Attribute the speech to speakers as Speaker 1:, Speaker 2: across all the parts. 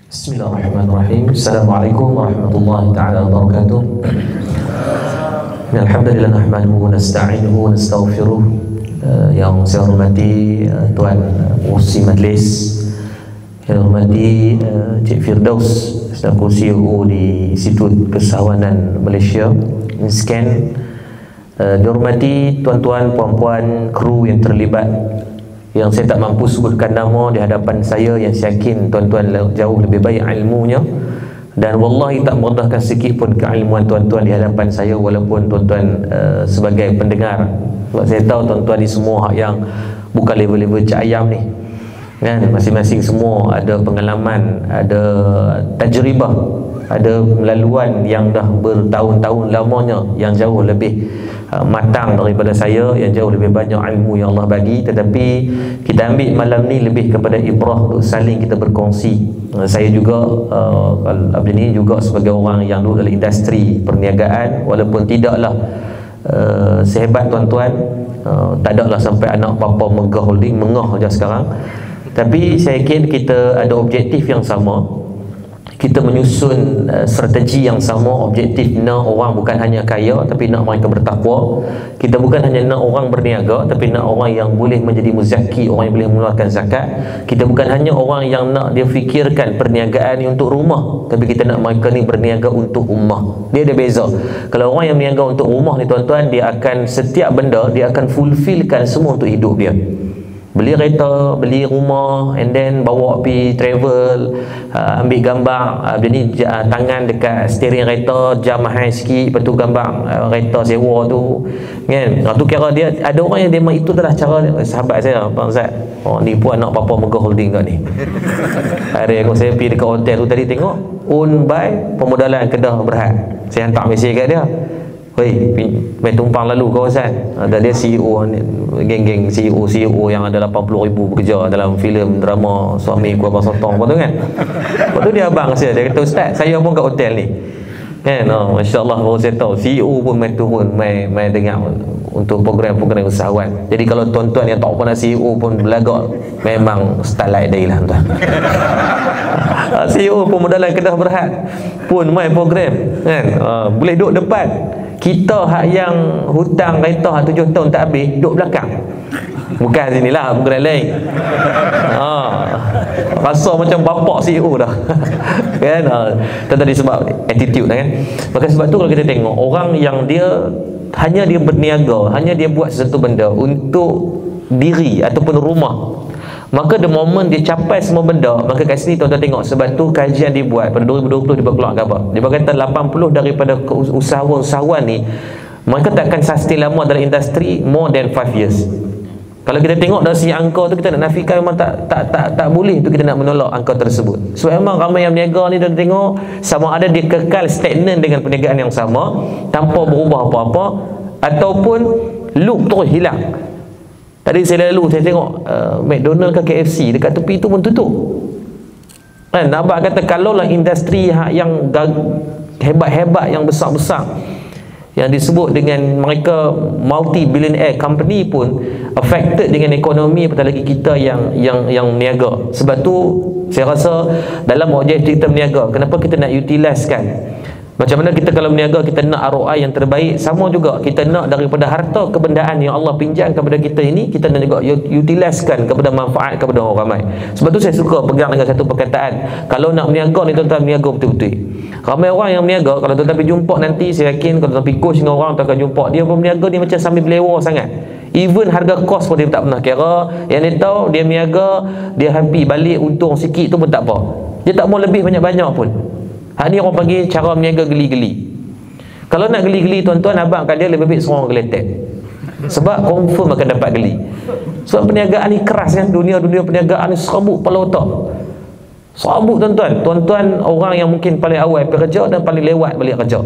Speaker 1: Bismillahirrahmanirrahim. Assalamualaikum warahmatullahi taala wabarakatuh. Alhamdulillah nahmaduhu wa nasta'inuhu wa nastaghfiruh. Yang saya hormati Tuan Usi Majlis, yang hormati Cik Firdaus selaku CEO di Institut Kesawanan Malaysia INSCAN, dihormati tuan-tuan, puan-puan, kru yang terlibat, yang saya tak mampu sebutkan nama di hadapan saya, yang saya yakin tuan-tuan jauh lebih baik ilmunya, dan wallahi tak merendahkan sikit pun keilmuan tuan-tuan di hadapan saya, walaupun tuan-tuan sebagai pendengar. Sebab saya tahu tuan-tuan ni semua yang bukan level-level cak ayam ni kan, masing-masing semua ada pengalaman, ada tajribah, ada laluan yang dah bertahun-tahun lamanya, yang jauh lebih matang daripada saya, yang jauh lebih banyak ilmu yang Allah bagi. Tetapi kita ambil malam ni lebih kepada ibrah, untuk saling kita berkongsi. Saya juga Abdul ni juga sebagai orang yang duduk dalam industri perniagaan, walaupun tidaklah sehebat tuan-tuan, tak adalah sampai anak bapa megah holding, mengah je sekarang. Tapi saya yakin kita ada objektif yang sama, kita menyusun strategi yang sama. Objektif nak orang bukan hanya kaya, tapi nak mereka bertakwa. Kita bukan hanya nak orang berniaga, tapi nak orang yang boleh menjadi muzaki, orang yang boleh mengeluarkan zakat. Kita bukan hanya orang yang nak dia fikirkan perniagaan ni untuk rumah, tapi kita nak mereka ni berniaga untuk ummah. Dia ada beza. Kalau orang yang berniaga untuk rumah ni tuan-tuan, dia akan setiap benda dia akan fulfillkan semua untuk hidup dia. Beli kereta, beli rumah, and then bawa pergi travel, ambil gambar. Dia ni tangan dekat steering kereta, jam mahal sikit, lepas tu gambar kereta sewa tu kan. Tu kira dia ada orang yang memang itu adalah cara dia. Sahabat saya Abang Zat, ni pun anak papa megah holding kat ni. Hari aku saya pergi dekat hotel tu tadi, tengok own by Pemodalan Kedah Berhad. Saya hantar mesej kat dia, "Hei, main tumpang lalu kawasan." Ada dia CEO, geng-geng CEO yang ada 80,000 bekerja dalam filem drama Suami Ku Abang Sotong apa tu kan. Lepas tu dia abang saya, dia kata, "Ustaz, saya pun kat hotel ni." Kan, masya-Allah, baru saya tahu CEO pun main turun, main dengar untuk program-program usahawan. Jadi kalau tuan-tuan yang tak pernah CEO pun belagak, memang starlight day lah tuan. CEO Pemodalan Kedah Berhad pun main program kan, boleh duduk depan. Kita hak yang hutang kereta 7 tahun tak habis, duduk belakang. Bukan sinilah, bukan lain. Rasa macam bapak CEO dah. Kan? Tadi sebab attitude kan. Maka sebab tu kalau kita tengok orang yang dia hanya dia berniaga, hanya dia buat sesuatu benda untuk diri ataupun rumah, maka the moment dia capai semua benda, maka kat sini tuan-tuan tengok. Sebab tu kajian dibuat pada 2020, dia keluar khabar, dia berkata 80 daripada usahawan ni mereka takkan sustain lama dalam industri more than 5 years. Kalau kita tengok dari segi angka tu, kita nak nafikan memang tak boleh tu, kita nak menolak angka tersebut. Sebab memang ramai yang berniaga ni dan tengok sama ada dia kekal stagnan dengan perniagaan yang sama tanpa berubah apa-apa, ataupun loop terus hilang. Tadi saya tengok McDonald ke KFC dekat tepi tu pun tutup kan. Abang kata kalau lah industri yang hebat-hebat, yang besar-besar, yang disebut dengan mereka multi-billionaire company pun affected dengan ekonomi, apatah lagi kita yang meniaga. Sebab tu saya rasa dalam objektif kita meniaga, kenapa kita nak utilisekan, macam mana kita kalau meniaga kita nak ROI yang terbaik, sama juga kita nak daripada harta kebendaan yang Allah pinjam kepada kita ini, kita nak juga utiliskan kepada manfaat kepada orang ramai. Sebab tu saya suka pegang dengan satu perkataan, kalau nak meniaga ni tuan-tuan, meniaga betul-betul. Ramai orang yang meniaga, kalau tuan-tuan pergi jumpa nanti, saya yakin kalau tuan-tuan pergi coach dengan orang, tuan akan jumpa dia pun meniaga dia macam sambil belewa sangat. Even harga kos pun dia tak pernah kira. Yang dia tahu dia meniaga, dia happy balik untung sikit tu pun tak apa, dia tak mau lebih banyak-banyak pun. Hak ni orang panggil cara meniaga geli-geli. Kalau nak geli-geli tuan-tuan, abang kat dia lebih baik seorang geletek. Sebab confirm akan dapat geli. Sebab perniagaan ni keras kan, dunia perniagaan ni serabut kepala otak. Serabut tuan-tuan. Tuan-tuan orang yang mungkin paling awal kerja dan paling lewat balik kerja.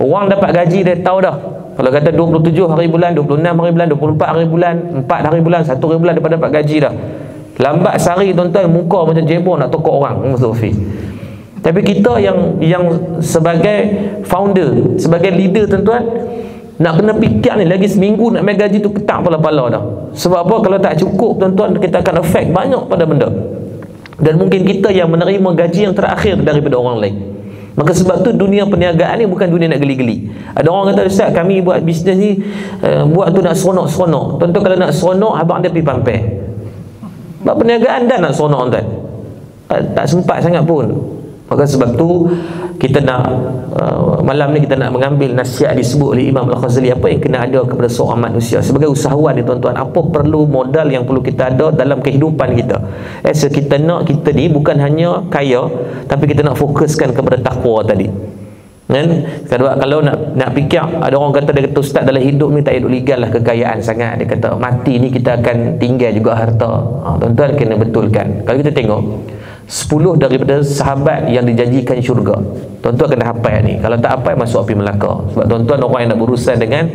Speaker 1: Orang dapat gaji dia tahu dah. Kalau kata 27 hari bulan, 26 hari bulan, 24 hari bulan, 4 hari bulan, 1 hari bulan dapat gaji dah. Lambat sehari tuan-tuan, muka macam jebol nak tokok orang. Tapi kita yang sebagai founder, sebagai leader tuan-tuan, nak kena fikir ni lagi seminggu nak naik gaji tu ketak pala-pala dah. Sebab apa? Kalau tak cukup tuan-tuan, kita akan affect banyak pada benda. Dan mungkin kita yang menerima gaji yang terakhir daripada orang lain. Maka sebab tu dunia perniagaan ni bukan dunia nak geli-geli. Ada orang kata, Ustaz, kami buat bisnes ni buat tu nak seronok-seronok. Tuan-tuan, kalau nak seronok, abang dia pergi pampir. Sebab perniagaan dah nak seronok, tuan. Tak sempat sangat pun. Maka sebab tu kita nak malam ni kita nak mengambil nasihat disebut oleh Imam Al-Ghazali, apa yang kena ada kepada seorang manusia sebagai usahawan ni, tuan-tuan. Apa perlu modal yang perlu kita ada dalam kehidupan kita. Kita nak kita ni bukan hanya kaya, tapi kita nak fokuskan kepada takwa tadi. Kan? Kalau nak fikir, ada orang kata, dia kata, Ustaz, dalam hidup ni tak hidup legal lah kekayaan sangat. Dia kata mati ni kita akan tinggal juga harta. Tuan-tuan kena betulkan. Kalau kita tengok 10 daripada sahabat yang dijanjikan syurga, tuan-tuan kena hafal ni. Kalau tak hafal, masuk api Melaka. Sebab tuan-tuan orang yang nak berurusan dengan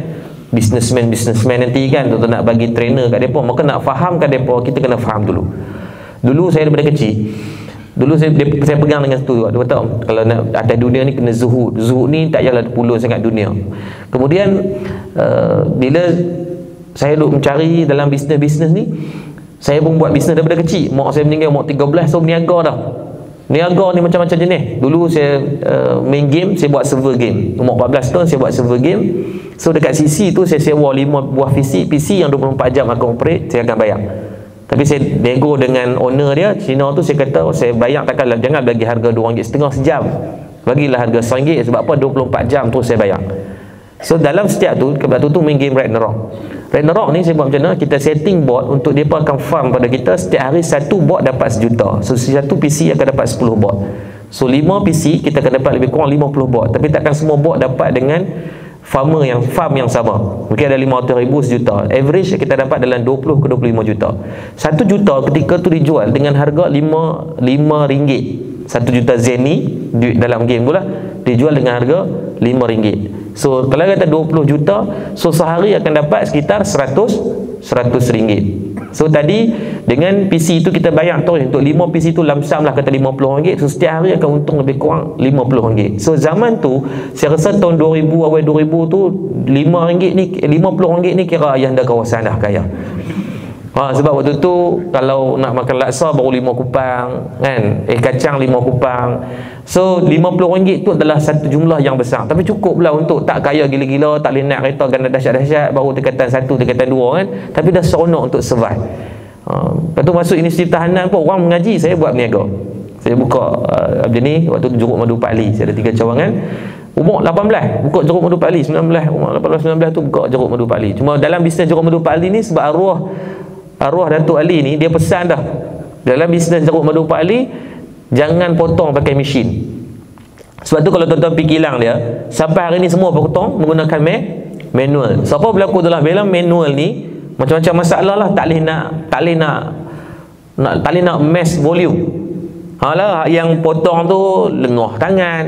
Speaker 1: businessman nanti kan, tuan-tuan nak bagi trainer kat mereka, maka nak faham kat mereka, kita kena faham dulu. Dulu saya daripada kecil, dulu saya pegang dengan tu, dia kata kalau nak atas dunia ni kena zuhud. Zuhud ni tak payahlah puluh sangat dunia. Kemudian bila saya duk mencari dalam bisnes ni, saya pun buat bisnes daripada kecil. Mak saya meninggal umur 13, so berniaga dah. Niaga ni macam-macam jenis. Dulu saya main game, saya buat server game. Umur 14 tahun saya buat server game. So dekat CC tu saya sewa 5 buah PC yang 24 jam akan operate, saya akan bayar. Tapi saya nego dengan owner dia, Cina tu, saya kata saya bayar takkanlah, jangan bagi harga RM2.5 sejam. Bagilah harga RM1 sebab apa, 24 jam terus saya bayar. So dalam setiap tu, kebetulan tu main game Ragnarok. Ragnarok ni saya buat macam mana, kita setting bot untuk dia akan farm pada kita. Setiap hari satu bot dapat RM1 juta. So satu PC akan dapat 10 bot. So 5 PC kita akan dapat lebih kurang 50 bot. Tapi takkan semua bot dapat dengan farm yang sama. Mungkin ada 500,000 sejuta. Average kita dapat dalam 20 ke 25 juta. 1 juta ketika tu dijual dengan harga RM5. 1 juta Zen ni duit dalam game tu lah, dijual dengan harga RM5. So kalau kata 20 juta, so sehari akan dapat sekitar 100 ringgit. So tadi dengan PC tu kita bayar terus untuk 5 PC tu lamsam lah kata RM50. So setiap hari akan untung lebih kurang RM50. So zaman tu saya rasa tahun 2000, awal 2000 tu RM5 ni, RM50 ni kira ayah dah kawasan dah kaya. Sebab waktu tu kalau nak makan laksa baru 5 kupang kan, kacang 5 kupang. So RM50 tu adalah satu jumlah yang besar. Tapi cukup pula untuk tak kaya gila-gila, tak boleh naik kereta ganda dahsyat-dahsyat, baru tingkatan 1, tingkatan 2 kan. Tapi dah seronok untuk survive. Lepas tu masuk Universiti Tahanan pun orang mengaji, saya buat berniaga. Saya buka macam ni, waktu tu Jeruk Madu Pak Ali, saya ada 3 cawangan. Umur 18 buka Jeruk Madu Pak Ali, 19 umur 18-19 tu buka Jeruk Madu Pak Ali. Cuma dalam bisnes Jeruk Madu Pak Ali ni, sebab arwah Datuk Ali ni, dia pesan dah dalam bisnes Jeruk Madu Pak Ali, jangan potong pakai mesin. Sebab tu kalau tuan-tuan pergi kilang dia, sampai hari ni semua potong menggunakan manual. Siapa berlaku dalam manual ni, macam-macam masalah lah, tak boleh nak mass volume. Lah yang potong tu lengah tangan.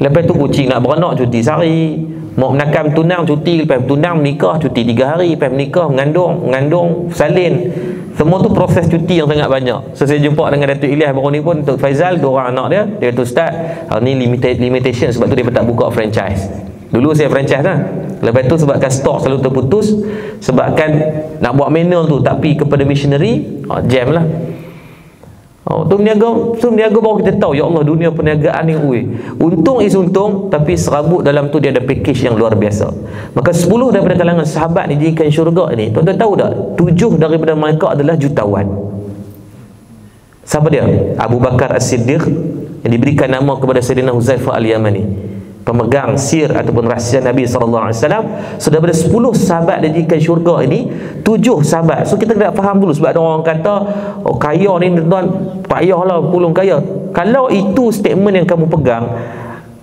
Speaker 1: Lepas tu kucing nak beranak cuti sehari. Mau menakam tunang cuti, lepas tunang menikah cuti 3 hari, lepas menikah mengandung salin. Semua tu proses cuti yang sangat banyak. So saya jumpa dengan Datuk Ilyas baru ni pun, Datuk Faizal, 2 orang anak dia. Dia kata, Ustaz, hari ni limitation, sebab tu dia tak buka franchise. Dulu saya franchise lah. Lepas tu sebabkan stok selalu terputus, sebabkan nak buat manual tu tapi kepada missionary, jam lah. Tu berniaga baru kita tahu, ya Allah, dunia perniagaan ni untung tapi serabut dalam tu dia ada package yang luar biasa. Maka 10 daripada kalangan sahabat dijadikan syurga ni, tuan-tuan tahu tak, 7 daripada mereka adalah jutawan. Siapa dia? Abu Bakar As-Siddiq, yang diberikan nama kepada Sayyidina Huzaifah Al-Yamani, pemegang sir ataupun rahsia Nabi SAW. So daripada 10 sahabat dijadikan syurga ini, 7 sahabat. So kita kena faham dulu, sebab ada orang kata, kaya ni tuan, payahlah pulung kaya. Kalau itu statement yang kamu pegang,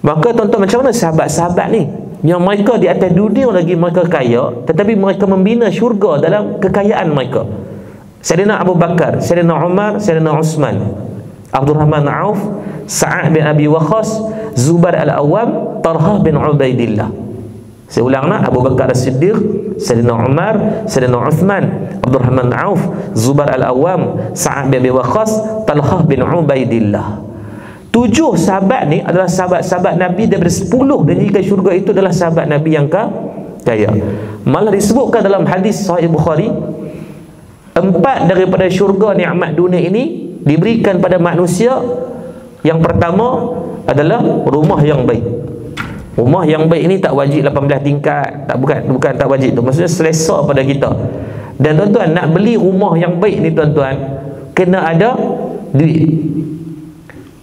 Speaker 1: maka tuan-tuan, macam mana sahabat-sahabat ni yang mereka di atas dunia lagi mereka kaya, tetapi mereka membina syurga dalam kekayaan mereka? Sayyidina Abu Bakar, Sayyidina Umar, Sayyidina Uthman, Abdul Rahman Auf, Sa'ad bin Abi Waqqas, Zubair Al-Awwam, Talhah bin Ubaidillah. Saya ulang nak, Abu Bakar As-Siddiq, Sayyidina Umar, Sayyidina Uthman, Abdul Rahman Auf, Zubair Al-Awwam, Sa'ad bin Abi Waqqas, Talhah bin Ubaidillah. 7 sahabat ni adalah sahabat-sahabat Nabi. Daripada 10 dan jika syurga itu adalah sahabat Nabi yang kaya. Malah disebutkan dalam hadis Sahih Bukhari, 4 daripada syurga nikmat dunia ini diberikan pada manusia. Yang pertama adalah rumah yang baik. Rumah yang baik ini tak wajib 18 tingkat, bukan tak wajib tu. Maksudnya selesa pada kita. Dan tuan-tuan, nak beli rumah yang baik ni tuan-tuan, kena ada duit.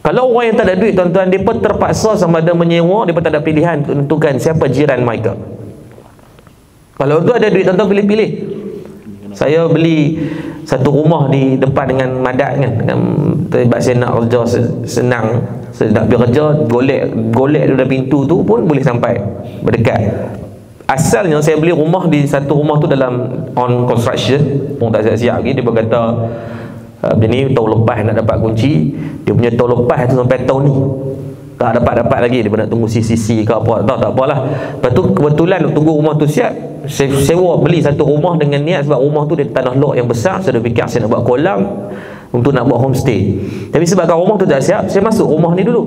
Speaker 1: Kalau orang yang tak ada duit tuan-tuan, depa terpaksa sama ada menyewa, depa tak ada pilihan untuk menentukan siapa jiran mereka. Kalau tu ada duit tuan-tuan, pilih-pilih. Saya beli satu rumah di depan dengan Madat kan, dengan sebab saya nak kerja senang, saya nak pergi kerja, golek dari pintu tu pun boleh sampai berdekat. Asalnya saya beli rumah di satu rumah tu dalam on construction, pun tak siap-siap lagi. Dia berkata dia ni tahun lepas nak dapat kunci, dia punya tahun lepas tu sampai tahun ni tak dapat lagi, dia nak tunggu CCC ke apa, tak apalah. Lepas tu kebetulan tunggu rumah tu siap, saya sewa beli satu rumah dengan niat, sebab rumah tu dia tanah lot yang besar. Saya dah fikir saya nak buat kolam untuk nak buat homestay, tapi sebabkan rumah tu tak siap, saya masuk rumah ni dulu.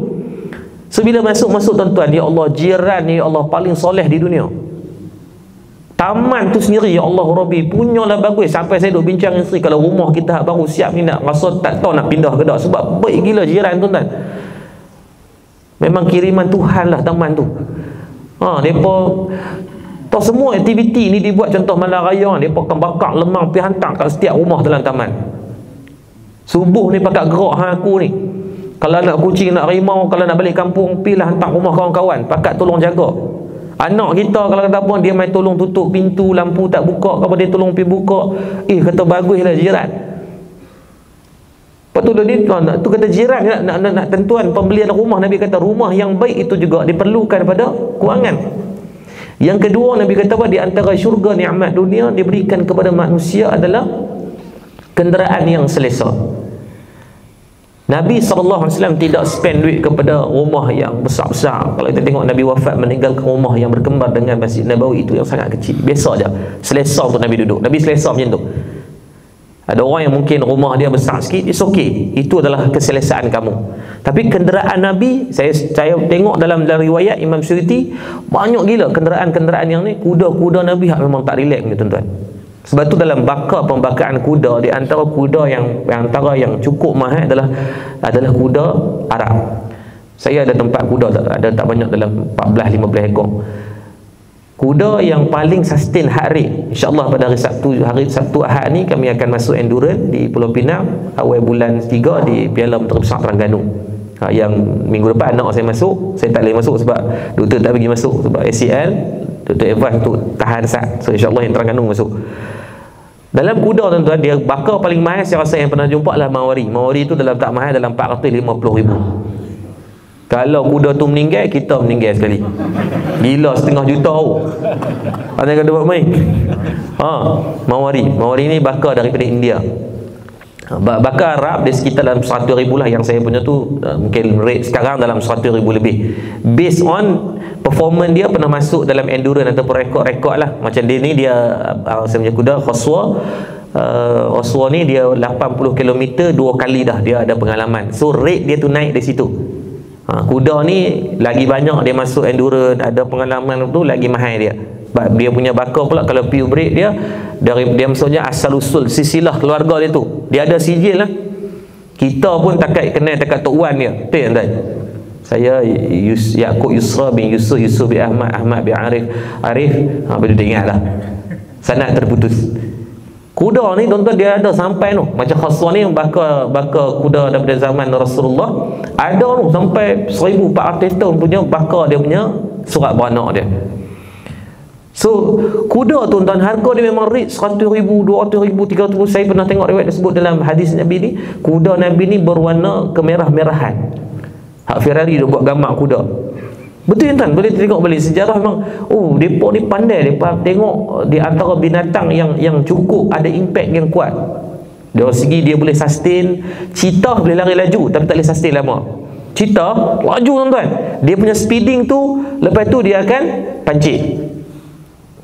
Speaker 1: So bila masuk tuan-tuan, ya Allah, jiran ni ya Allah paling soleh di dunia. Taman tu sendiri ya Allah Rabbi punyalah bagus, sampai saya duk bincang dengan isteri, kalau rumah kita baru siap ni nak rasa tak tahu nak pindah ke tak, sebab baik gila jiran tuan-tuan. Memang kiriman Tuhan lah taman tu. Mereka tahu semua aktiviti ni dibuat, contoh malam raya, mereka akan bakar lemang pergi hantar kat setiap rumah dalam taman. Subuh ni pakat gerak aku ni, kalau nak kucing, nak rimau, kalau nak balik kampung, pergilah hantar rumah kawan-kawan, pakat tolong jaga. Anak kita kalau kata apa, dia main tolong tutup pintu, lampu tak buka, apa dia tolong pergi buka. Kata baguslah jiran. Lepas tu kata jiran nak tentuan pembelian rumah. Nabi kata rumah yang baik itu juga diperlukan pada kewangan. Yang kedua, Nabi kata apa? Di antara syurga nikmat dunia diberikan kepada manusia adalah kenderaan yang selesa. Nabi SAW tidak spend duit kepada rumah yang besar-besar. Kalau kita tengok Nabi wafat meninggalkan rumah yang berkembar dengan Masjid Nabawi itu yang sangat kecil, biasa je, selesa untuk Nabi duduk. Nabi selesa macam tu. Ada orang yang mungkin rumah dia besar sikit, it's okay, itu adalah keselesaan kamu. Tapi kenderaan Nabi, saya tengok dalam riwayat Imam Suyuti, banyak gila kenderaan-kenderaan yang ni. Kuda-kuda Nabi memang tak relax ni tuan-tuan. Sebab tu dalam pembakaan kuda, di antara kuda yang antara yang cukup mahal adalah kuda Arab. Saya ada tempat kuda, ada tak banyak, dalam 14-15 ekor. Kuda yang paling sustain heart rate, insyaAllah pada hari Sabtu Ahad ni kami akan masuk endurance di Pulau Pinang awal bulan 3 di Piala Menteri Besar Terengganu. Yang minggu depan anak saya masuk, saya tak boleh masuk sebab doktor tak bagi masuk sebab ACL, doktor advance untuk tahan sat. So insyaAllah yang Terengganu masuk. Dalam kuda tuan-tuan, dia bakar paling mahal saya rasa yang pernah jumpa lah Mawari. Mawari tu dalam tak mahal dalam 450,000. Kalau kuda tu meninggal, kita meninggal sekali. Gila, setengah juta tau. Ada kata buat main. Mawari ni bakar daripada India. Bakar Arab dia sekitar dalam 100,000 lah. Yang saya punya tu mungkin rate sekarang dalam 100,000 lebih. Based on performance dia pernah masuk dalam endurance ataupun rekod-rekod lah. Macam dia ni, saya punya kuda Khoswa ni dia 80 km 2 kali dah dia ada pengalaman. So rate dia tu naik dari situ. Kuda ni lagi banyak dia masuk endurance, ada pengalaman tu, lagi mahal dia. Dia punya bakar pula, kalau pure breed dia maksudnya asal usul silsilah keluarga dia tu, dia ada sijil lah. Kita pun kenal takat Tok Wan dia. Betul tak? Saya Yaakob Yusra bin Yusuf bin Ahmad bin Arif. Boleh ingat lah. Sanad terputus. Kuda ni tuan-tuan dia ada sampai tu. Macam Khaswa ni bakar kuda daripada zaman Rasulullah. Ada tu sampai 1400 tahun punya bakar dia punya surat beranak dia. So kuda tuan-tuan harga dia memang rate 100,000, 200,000, 300,000. Saya pernah tengok riwayat disebut dalam hadis Nabi ni, kuda Nabi ni berwarna kemerah-merahan. Hak Ferrari dia buat gambar kuda. Betul tuan, boleh tengok balik sejarah memang. Depa ni pandai, depa tengok di antara binatang yang cukup ada impact yang kuat. Dari segi dia boleh sustain. Cheetah boleh lari laju tapi tak boleh sustain lama. Cheetah laju tuan-tuan. Dia punya speeding tu, lepas tu dia akan pancit.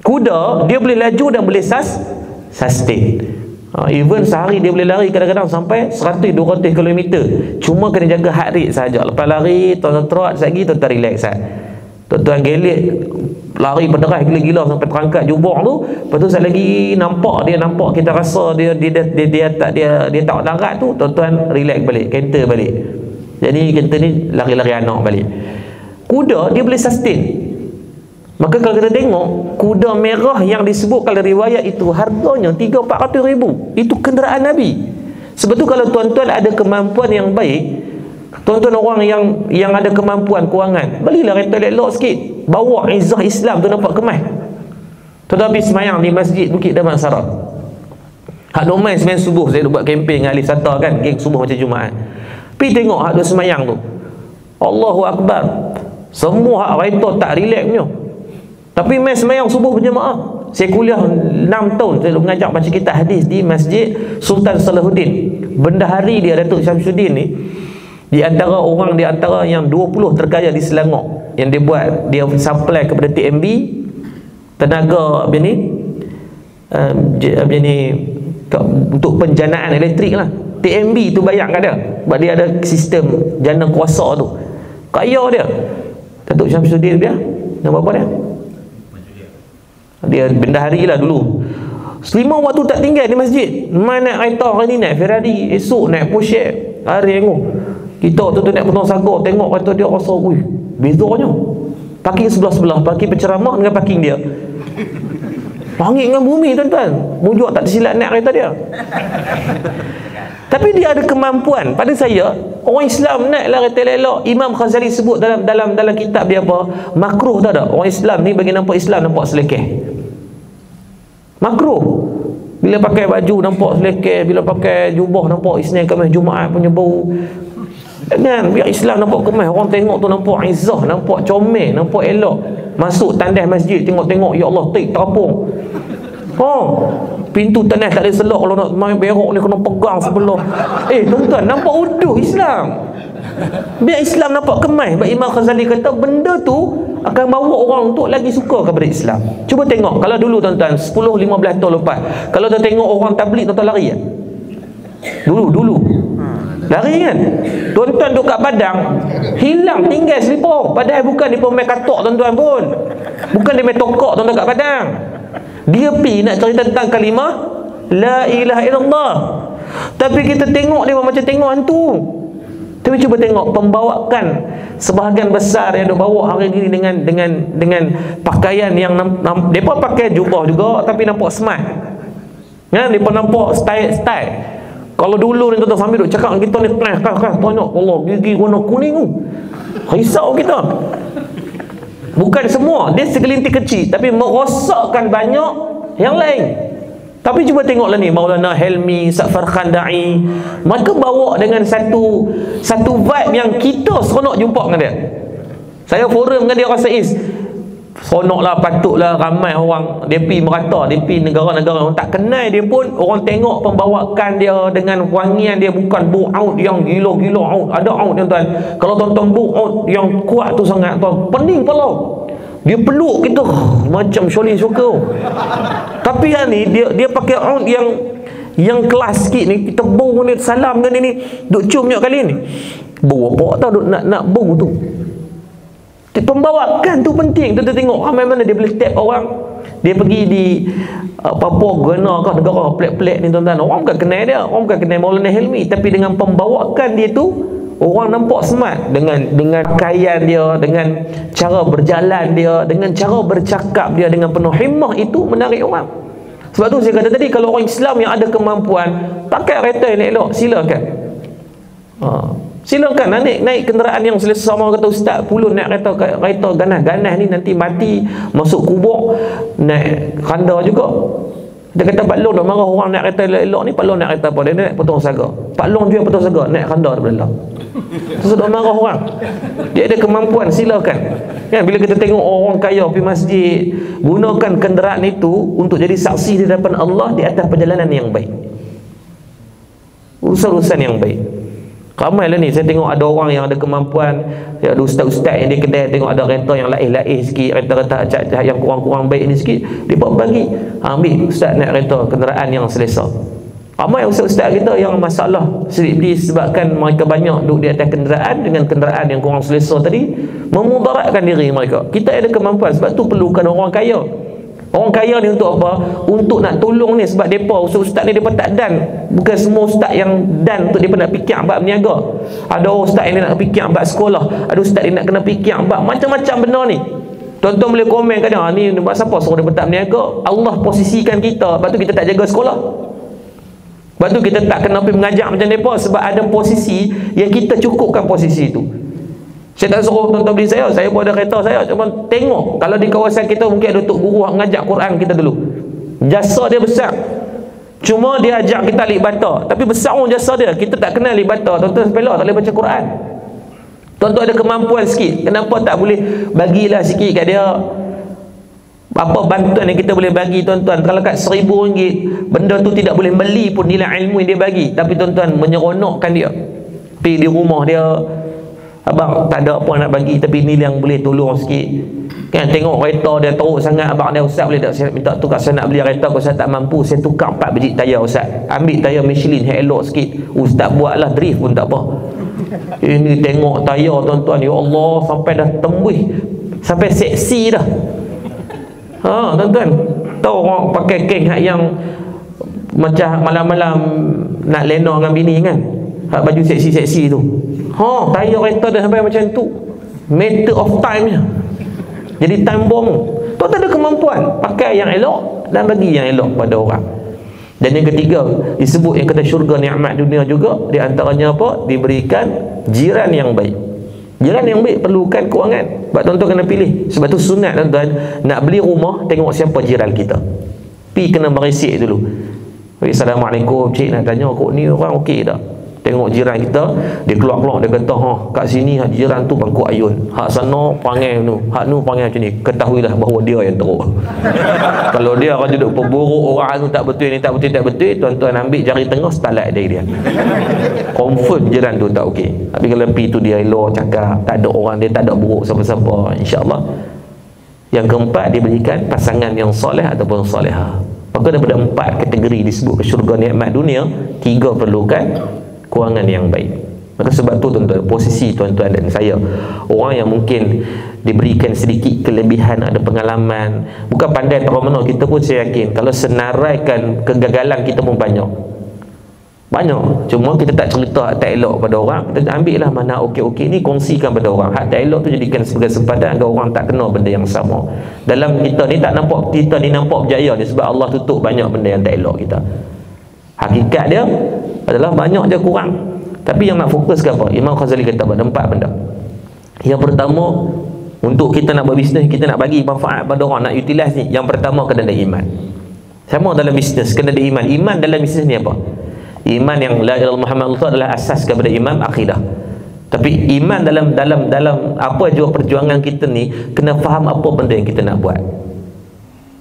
Speaker 1: Kuda dia boleh laju dan boleh sustain. Even sehari dia boleh lari kadang-kadang sampai 100-200 km. Cuma kena jaga heart rate saja. Lepas lari, tuan-tuan trot lagi, tuan-tuan relax sah. Tuan-tuan gelik lari berderas gila-gila sampai terangkat jubur tu. Lepas tu sekali lagi nampak kita rasa dia tak darat tu, tuan-tuan relax balik, kenter balik. Jadi kenter ni lari-lari anak balik. Kuda dia boleh sustain. Maka kalau kita tengok kuda merah yang disebut kalau riwayat itu harganya 300-400 ribu. Itu kenderaan Nabi. Sebab tu kalau tuan-tuan ada kemampuan yang baik, tuan-tuan orang yang ada kemampuan kewangan, belilah kereta elok sikit, bawa izzah Islam tu nampak kemas. Tuan-tuan pergi semayang di Masjid Bukit Damansara. Hak duk main semayang subuh, saya duk buat kempen dengan ahli Sata kan, geng subuh macam Jumaat. Pergi tengok hak duk semayang tu, Allahu Akbar. Semua hak kereta tak relax punya, tapi main semayang subuh berjemaah. Saya kuliah 6 tahun, saya mengajar baca kitab hadis di Masjid Sultan Salahuddin. Bendahari dia Datuk Syamsuddin ni di antara yang 20 terkaya di Selangor, yang dia buat, dia supply kepada TMB tenaga untuk penjanaan elektrik lah. TMB tu bayar kat dia, sebab dia ada sistem jana kuasa tu. Kaya dia Datuk Syamsuddin. Dia nama apa dia? Dia bendahari lah dulu. Selima waktu tak tinggal di masjid. Main naik kereta, hari ni naik Ferrari, esok naik Porsche. Hari tengok kita tu naik Potong Sagar, tengok kereta dia rasa, ui, bezanya. Parking sebelah-sebelah, parking penceramah dengan parking dia. Langit dengan bumi, tuan-tuan. Mujur tak tersilap naik kereta dia. Tapi dia ada kemampuan. Pada saya, orang Islam naiklah kereta elok. Imam Ghazali sebut dalam kitab dia apa? Makruh tak ada. Orang Islam ni bagi nampak Islam nampak selekeh. Makruh. Bila pakai baju nampak selekeh, bila pakai jubah nampak Isnin Khamis Jumaat punya bau. Jangan biar Islam nampak kemas. Orang tengok tu nampak izzah, nampak comel, nampak elok. Masuk tandas masjid tengok-tengok, ya Allah, tik terapung. Pintu tandas tak ada selok, kalau nak main berok ni kena pegang sebelah. Tuan-tuan, nampak uduh Islam. Biar Islam nampak kemas. Sebab Imam Ghazali kata benda tu akan bawa orang untuk lagi suka kepada Islam. Cuba tengok, kalau dulu tuan-tuan 10-15 tahun lepas, kalau tuan tengok orang tabligh, tuan-tuan lari kan? Dulu lari kan? Tuan-tuan duduk kat Padang, hilang tinggal selipar. Padahal bukan dia pemain katok tuan-tuan pun, bukan dia main tokok tuan-tuan kat Padang. Dia pergi nak cerita tentang kalimah La ilaha illallah, tapi kita tengok dia macam tengok hantu. Tapi cuba tengok pembawakan sebahagian besar yang dia bawa hari ini dengan pakaian yang depa pakai jubah juga tapi nampak smart. Kan, depa nampak style. Kalau dulu ni tuan-tuan sambil duk cakap kita ni kelas tanya Allah gigi warna kuning tu. Risau kita. Bukan semua, dia segelintir kecil tapi merosakkan banyak yang lain. Tapi cuba tengoklah ni Maulana Helmi, Sa'far Khandai, mereka bawa dengan satu vibe yang kita seronok jumpa dengan dia. Saya forum dengan dia, rasa seronoklah, patutlah ramai orang dia pergi merata, dia pergi negara-negara orang tak kenal dia pun, orang tengok pembawakan dia dengan wangian dia, bukan bu'aud yang gila-gila out. Ada out tuan-tuan, kalau tuan-tuan bu'aud yang kuat tu sangat tuan, pening kepala. Dia peluk kita macam Sholin Syukur. Tapi yang ni dia pakai out yang kelas sikit ni, kita bau ni, salam dengan ni duk cium nyok kali ni. Bau apa tau duk nak bau tu. Pembawakan tu penting. Kita tengok ramai mana dia boleh tap orang. Dia pergi di Papua Gana ke negara pelik-pelik ni tuan-tuan, orang bukan kenal dia, orang bukan kenal Maulana Helmi, tapi dengan pembawakan dia tu orang nampak smart dengan pakaian dia, dengan cara berjalan dia, dengan cara bercakap dia dengan penuh himmah, itu menarik orang. Sebab tu saya kata tadi, kalau orang Islam yang ada kemampuan pakai kereta yang elok, silakan. Silakan naik kenderaan yang selesa. Sama kata ustaz, puluh naik kereta ganas-ganas ni nanti mati masuk kubur, naik kanda juga. Dia kata Pak Long dah marah orang naik kereta elok ni. Pak Long naik kereta apa? Dia naik Potong Sagar. Pak Long jual Potong Sagar, naik kanda daripada belakang. Terus dah marah orang. Dia ada kemampuan, silakan. Kan, bila kita tengok orang kaya pergi masjid, gunakan kenderaan itu untuk jadi saksi di hadapan Allah di atas perjalanan yang baik, urusan-urusan yang baik. Ramai lah ni, saya tengok ada orang yang ada kemampuan, ada ustaz-ustaz yang di kedai, tengok ada kereta yang lain-lain sikit, kereta yang kurang-kurang baik ni sikit, dia bagi, ambil ustaz naik kereta kenderaan yang selesa. Ramai ustaz-ustaz kita yang masalah sirik disebabkan mereka banyak duduk di atas kenderaan dengan kenderaan yang kurang selesa tadi, memudaratkan diri mereka. Kita ada kemampuan, sebab tu perlukan orang kaya. Orang kaya ni untuk apa? Untuk nak tolong ni, sebab mereka ustaz-ustaz ni mereka tak dan. Bukan semua ustaz yang dan untuk mereka nak fikir bab berniaga. Ada ustaz yang nak fikir bab sekolah, ada ustaz yang nak kena fikir bab macam-macam benda ni. Tuan-tuan boleh komen kadang, ni sebab siapa suruh dia tak berniaga? Allah posisikan kita, lepas tu kita tak jaga sekolah. Lepas tu kita tak kena pergi mengajar macam mereka, sebab ada posisi yang kita cukupkan posisi itu. Saya tak suruh tuan-tuan beli saya pun ada kereta saya, cuma tengok kalau di kawasan kita mungkin ada tok guru yang mengajar Quran kita dulu, jasa dia besar, cuma dia ajak kita alik bata, tapi besar pun jasa dia, kita tak kenal alik bata. Tuan-tuan sepela tak boleh baca Quran. Tuan-tuan ada kemampuan sikit, kenapa tak boleh bagilah sikit kat dia? Apa bantuan yang kita boleh bagi tuan-tuan? Kalau kat RM1,000 benda tu tidak boleh beli pun nilai ilmu yang dia bagi, tapi tuan-tuan menyeronokkan dia. Pergi di rumah dia, abang tak ada apa nak bagi, tapi ni yang boleh tolong sikit kan. Tengok kereta dia teruk sangat, abang dia, ustaz boleh tak saya minta tukar, saya nak beli kereta, kalau saya tak mampu saya tukar 4 biji tayar ustaz, ambil tayar Michelin yang elok sikit, ustaz buatlah drift pun tak apa. Ini tengok tayar tuan-tuan, ya Allah, sampai dah tembus, sampai seksi dah. Tuan-tuan tahu orang pakai keng yang macam malam-malam nak lena dengan bini kan, baju seksi-seksi tu, tayar kereta dah sampai macam tu. Matter of time je, jadi time bomb. Tuan-tuan ada kemampuan pakai yang elok dan bagi yang elok pada orang. Dan yang ketiga disebut yang kata syurga nikmat dunia juga, di antaranya apa? Diberikan jiran yang baik. Jiran yang baik perlukan kewangan. Sebab tuan-tuan kena pilih. Sebab tu sunat tuan-tuan, nak beli rumah tengok siapa jiran kita. Pi kena berisik dulu. Assalamualaikum cik, nak tanya kok ni orang okey tak? Tengok jiran kita, dia keluar-keluar, dia kata kat sini jiran tu bangkuk ayun, hak sana panggil tu, hak nu panggil macam ni. Ketahuilah bahawa dia yang teruk. Kalau dia akan duduk pemburuk orang tu tak betul, ni tak betul, tak betul, tuan-tuan ambil jari tengah start dari dia. Confirm jiran tu tak okey. Tapi kalau pi tu dia elok cakap, tak ada orang, dia tak ada buruk siapa-siapa, insya-Allah. Yang keempat, diberikan pasangan yang soleh ataupun solehah. Maka daripada 4 kategori disebut ke syurga nikmat dunia, 3 perlukan kewangan yang baik. Maka sebab tu tuan-tuan, posisi tuan-tuan dan saya, orang yang mungkin diberikan sedikit kelebihan, ada pengalaman, bukan pandai tak mana, kita pun saya yakin kalau senaraikan kegagalan kita pun banyak. Cuma kita tak cerita hak tak elok pada orang, kita ambil lah mana okey-okey ni, kongsikan pada orang. Hak tak elok tu jadikan sebagai sempadan agar orang tak kena benda yang sama. Dalam kita ni tak nampak, kita ni nampak berjaya ni sebab Allah tutup banyak benda yang tak elok kita. Hakikat dia adalah banyak je kurang. Tapi yang nak fokus ke apa? Imam Ghazali kata ada 4 benda. Yang pertama, untuk kita nak buat bisnes, kita nak bagi manfaat pada orang, nak utilize ni, yang pertama kena ada iman. Sama dalam bisnes, kena ada iman. Iman dalam bisnes ni apa? Iman yang la ilaha illallah Muhammad Rasulullah adalah asas kepada iman akidah. Tapi iman dalam apa juga perjuangan kita ni, kena faham apa benda yang kita nak buat.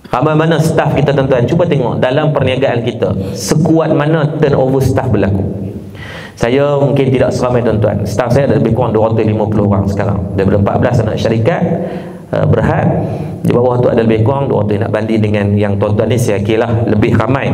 Speaker 1: Ramai mana staff kita tuan-tuan, cuba tengok dalam perniagaan kita, sekuat mana turnover staff berlaku. Saya mungkin tidak seramai tuan-tuan, staff saya ada lebih kurang 250 orang sekarang, daripada 14 anak syarikat Berhad. Di bawah tu ada lebih kurang 200. Nak banding dengan yang tuan-tuan ni, saya kira lebih ramai.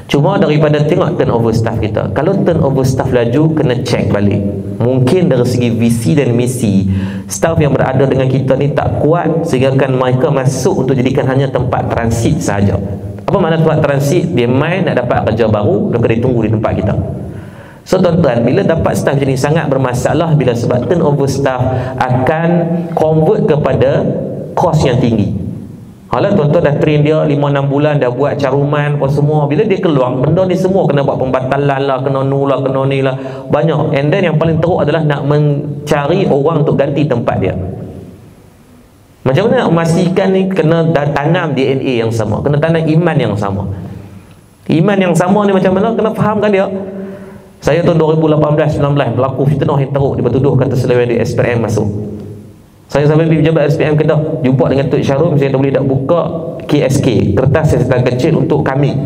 Speaker 1: Cuma daripada tengok turnover staff kita, kalau turnover staff laju, kena check balik. Mungkin dari segi visi dan misi, staff yang berada dengan kita ni tak kuat sehingga kan mereka masuk untuk jadikan hanya tempat transit sahaja. Apa makna tempat transit? Dia main nak dapat kerja baru, dia kena tunggu di tempat kita. So tuan-tuan, bila dapat staff macam ni sangat bermasalah, bila sebab turnover staff akan convert kepada kos yang tinggi. Halah tuan-tuan dah train dia 5-6 bulan, dah buat caruman apa semua, bila dia keluar, benda ni semua kena buat pembatalan lah, kena nu lah, kena ni lah, banyak. And then yang paling teruk adalah nak mencari orang untuk ganti tempat dia. Macam mana nak memastikan ni? Kena tanam DNA yang sama, kena tanam iman yang sama. Iman yang sama ni macam mana? Kena fahamkan dia. Saya tahun 2018-19 berlaku fitnah yang teruk, dia bertuduh kata selain di SPM masuk. Saya sampai pergi pejabat SPM Kedah, jumpa dengan Tok Syarum, saya tak boleh tak buka KSK, kertas siasatan kecil untuk kami.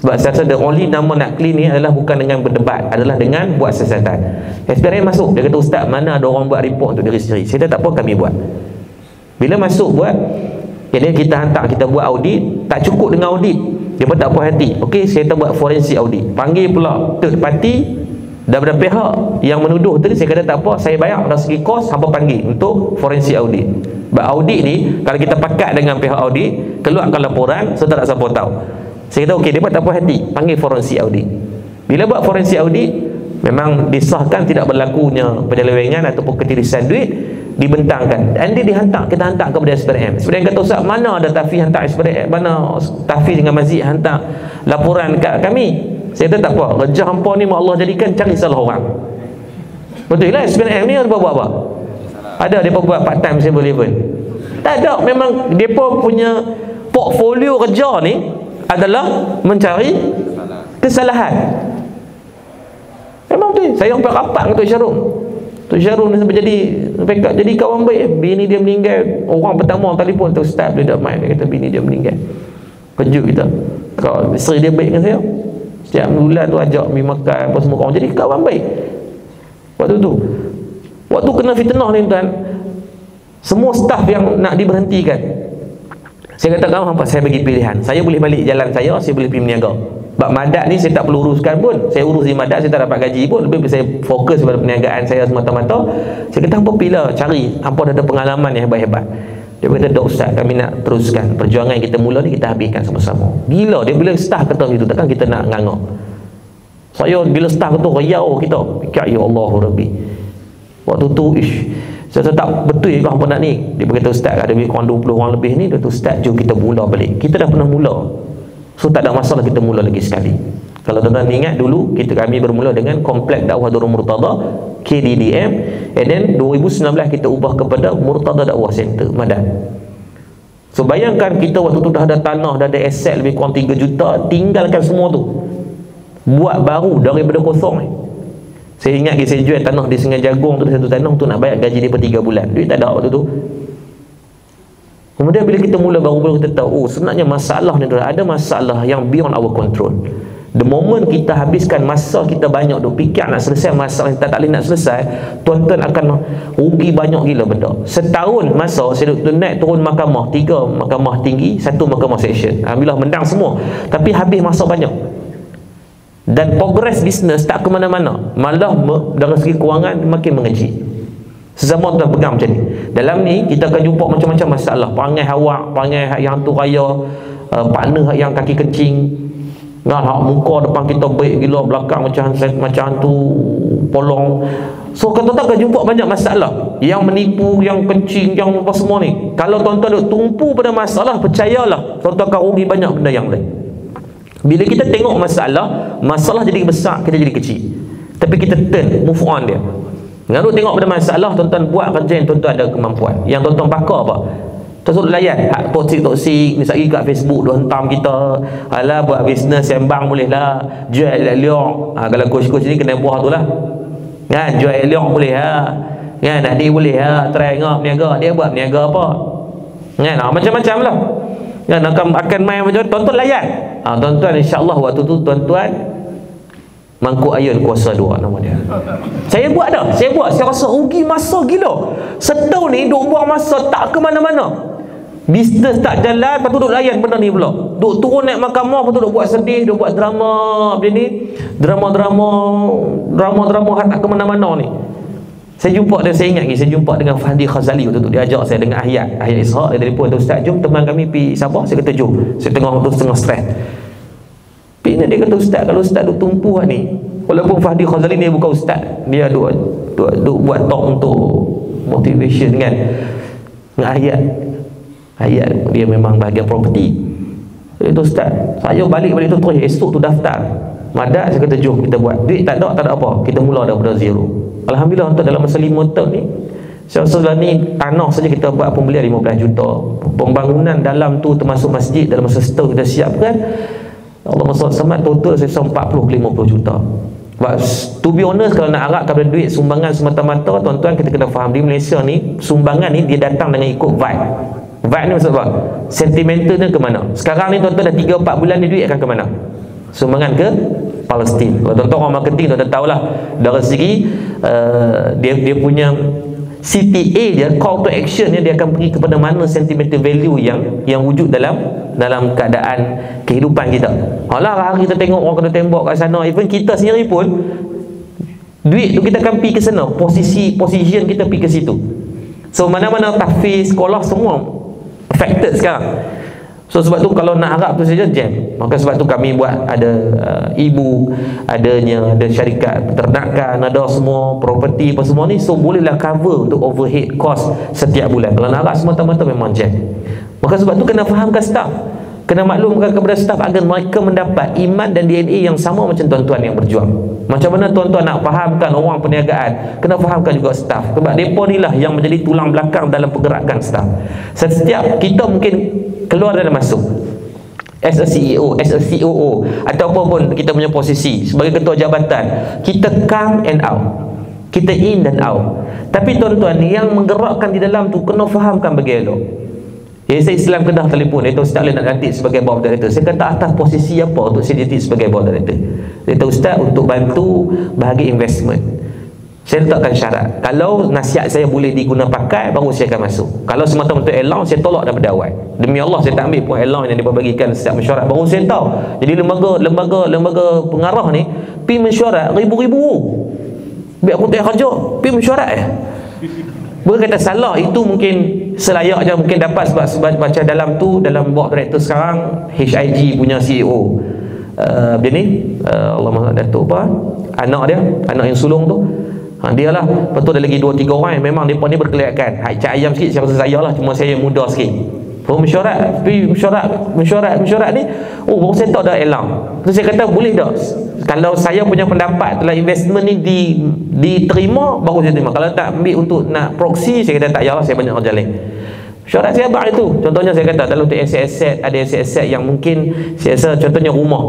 Speaker 1: Sebab saya rasa the only nama nak clean ni adalah bukan dengan berdebat, adalah dengan buat siasatan. SPM masuk, dia kata, Ustaz, mana ada orang buat report untuk diri sendiri? Saya kata, tak apa, kami buat. Bila masuk buat, jadi kita hantar, kita buat audit, tak cukup dengan audit. Dia pun tak puas hati. Okey, saya kata buat forensik audit. Panggil pula third party daripada pihak yang menuduh tadi. Saya kata tak apa, saya bayar dari segi kos, hampa panggil untuk forensik audit. Sebab audit ni, kalau kita pakat dengan pihak audit, keluarkan laporan, so tak siapa tahu. Saya kata okey, dia pun tak puas hati, panggil forensik audit. Bila buat forensik audit, memang disahkan tidak berlakunya penyelewengan ataupun ketirisan duit, dibentangkan. Dan dia kita hantar kepada SPDM. SPDM kata, Ustaz, mana ada Tafi hantar SPDM, mana Tafi dengan Mazid hantar laporan kat kami? Saya kata tak apa, kerja hampa ni Allah jadikan cari salah orang. Betul lah, SPDM ni apa buat apa? Ada mereka buat part time saya boleh pun. Tak ada, memang mereka punya portfolio kerja ni adalah mencari kesalahan. Memang betul. Saya sampai rapat dengan Tok Syarul. Tok Syarul ni sampai jadi kawan baik. Bini dia meninggal, orang pertama telefon, Tok Ustaz dia dah main, dia kata bini dia meninggal. Kejut kita. Kalau isteri dia baik dengan saya, setiap bulan tu ajak pergi makan apa semua, orang jadi kawan baik. Waktu kena fitnah ni tuan, semua staf yang nak diberhentikan, saya kata kawan hampa, saya bagi pilihan. Saya boleh balik jalan saya boleh pergi meniaga. Sebab Madat ni saya tak perlu uruskan pun. Saya urus di Madat, saya tak dapat gaji pun. Lebih saya fokus pada perniagaan saya semata-mata. Saya kata hampa pilih, cari hampa dah ada pengalaman yang hebat-hebat. Dia kata, Dok Ustaz, kami nak teruskan perjuangan yang kita mula ni, kita habiskan sama-sama. Gila, dia bila staf kata gitu, takkan kita nak ngangok. Saya bila staf kata riau kita, fikir ya Allah Rabbi. Waktu tu saya tak betul ke hampa nak ni. Dia berkata, Ustaz, ada lebih kurang 20 orang lebih ni. Dia kata, Ustaz, jom kita mula balik. Kita dah pernah mula, so tak ada masalah kita mula lagi sekali. Kalau tuan-tuan ingat dulu, kami bermula dengan Komplek Dakwah Darul Murtada, KDDM, and then 2019 kita ubah kepada Murtada Dakwah Center, Madat. So bayangkan kita waktu tu dah ada tanah, dah ada aset lebih kurang 3 juta, tinggalkan semua tu, buat baru daripada kosong ni. Saya ingat saya jual tanah di Sungai Jagung tu, satu tanah tu nak bayar gaji dia per 3 bulan. Duit tak ada waktu tu. Kemudian bila kita mula baru kita tahu, sebenarnya masalah ni ada masalah yang beyond our control. The moment kita habiskan masa kita banyak duk fikir nak selesai masalah kita tak boleh nak selesai, tuan-tuan akan rugi banyak gila benda. Setahun masa saya duk naik turun mahkamah, 3 mahkamah tinggi, 1 mahkamah seksyen. Alhamdulillah menang semua, tapi habis masa banyak. Dan progress bisnes tak ke mana-mana, malah dari segi kewangan makin mengecil. Sesama tuan pegang macam ni. Dalam ni kita akan jumpa macam-macam masalah. Perangai awak, perangai yang tu raya, partner yang kaki kencing, hak muka depan kita baik gila, belakang macam tu polong. So tuan-tuan akan jumpa banyak masalah yang menipu, yang kencing, yang apa semua ni. Kalau tuan-tuan duk tumpu pada masalah, percayalah tuan-tuan akan rugi banyak benda yang lain. Bila kita tengok masalah jadi besar, kita jadi kecil. Tapi kita turn, move on dia. Ngaru tengok pada masalah, tuan-tuan buat kerja yang tuan-tuan ada kemampuan. Yang tuan-tuan pakar apa? Tuan-tuan layan hak toksik ni sagi kat Facebook dia hentam kita. Alah, buat bisnes sembang boleh lah, jual liok. Kalau coach-coach ni kena buah tu lah. Kan, jual liok boleh lah. Kan, nak dia boleh lah, try ngak berniaga. Dia buat berniaga apa? Kan, macam-macam lah. Kan, akan main macam tuan-tuan layan. Tuan-tuan insya-Allah waktu tu tuan-tuan Mangkuk Ayun Kuasa 2 nama dia. Saya buat dah. Saya rasa rugi masa gila. Setahun ni duk buang masa tak ke mana-mana. Bisnes tak jalan, lepas tu duk layan benda ni pula. Duk turun naik mahkamah, lepas tu duk buat sedih, duk buat drama macam ni. Drama tak ke mana-mana ni. Saya jumpa dia, saya ingat lagi, saya jumpa dengan Fahdi Khazali waktu tu. Dia ajak saya dengan Ahyat Ishaq. Dia telefon, Ustaz, jom teman kami pergi Sabah. Saya kata jom. Saya tengah waktu setengah stres. Dia kata, Ustaz, kalau Ustaz duk tumpu ni, walaupun Fahdi Khazali ni bukan Ustaz, dia duk buat talk untuk motivation kan. Dengan Ayat dia memang bahagian property. Dia kata, Ustaz, saya balik tu terus, esok tu daftar Madat. Saya kata jom kita buat. Duit tak ada apa, kita mula daripada zero. Alhamdulillah untuk dalam masa 5 tahun ni, saya rasa ni tanah saja kita buat pembelian 15 juta. Pembangunan dalam tu termasuk masjid dalam masa setahun kita siapkan, Allah SWT total saya rasa 40 ke 50 juta. But to be honest, kalau nak harap kepada duit sumbangan semata-mata, tuan-tuan kita kena faham di Malaysia ni, sumbangan ni dia datang dengan ikut vibe. Vibe ni maksud apa? Sentimental ni ke mana? Sekarang ni tuan-tuan dah 3-4 bulan ni duit akan ke mana? Sumbangan ke Palestin. Kalau tuan-tuan orang marketing, tuan-tuan tahulah dari segi dia punya CTA dia, call to action dia akan pergi kepada mana sentimental value yang wujud dalam keadaan kehidupan kita. Alah, hari kita tengok orang kena tembak kat sana, even kita sendiri pun duit tu kita akan pergi ke sana, position kita pergi ke situ. So mana-mana tahfiz, sekolah semua affected sekarang. So sebab tu kalau nak harap tu saja jam. Maka sebab tu kami buat ada ibu, ada syarikat peternakan, ada semua property apa semua ni. So bolehlah cover untuk overhead cost setiap bulan. Kalau nak harap semata-mata memang jam. Maka sebab tu kena fahamkan staff, kena maklumkan kepada staff agar mereka mendapat iman dan DNA yang sama macam tuan-tuan yang berjuang. Macam mana tuan-tuan nak fahamkan orang perniagaan, kena fahamkan juga staff. Sebab mereka ni lah yang menjadi tulang belakang dalam pergerakan staff. Setiap kita mungkin keluar dan masuk as a CEO, as a COO, ataupun kita punya posisi sebagai ketua jabatan, kita come and out, kita in dan out. Tapi tuan-tuan yang menggerakkan di dalam tu kena fahamkan bagi elok. Saya Islam Kedah telefon, dia kata Ustaz boleh nak lantik sebagai board director. Saya kata atas posisi apa untuk saya lantik sebagai board director? Dia kata Ustaz untuk bantu bahagi investment. Saya letakkan syarat, kalau nasihat saya boleh diguna pakai, baru saya akan masuk. Kalau semata-mata allowance, saya tolak daripada awal. Demi Allah saya tak ambil pun allowance yang dibagikan setiap mesyuarat. Baru saya tahu. Jadi lembaga pengarah ni pergi mesyuarat ribu-ribu. Biar aku tak kerja, pergi mesyuarat Bukan kata salah, itu mungkin selayaknya mungkin dapat sebab baca dalam tu, dalam board director sekarang HIG punya CEO dia ni Allah Datuk apa, anak yang sulung tu, dia lah. Betul ada lagi 2-3 orang yang memang mereka ni berkelayakan. Cak ayam sikit saya rasa saya lah, cuma saya muda sikit. Mesyuarat ni, baru saya tahu dah elang. Terus saya kata boleh tak, kalau saya punya pendapat dalam investment ni diterima, baru saya terima. Kalau tak ambil untuk nak proxy, saya kata tak payahlah, saya banyak kerja lain. Mesyuarat saya abang itu. Contohnya saya kata dalam untuk aset-aset, ada aset-aset yang mungkin saya rasa, contohnya rumah.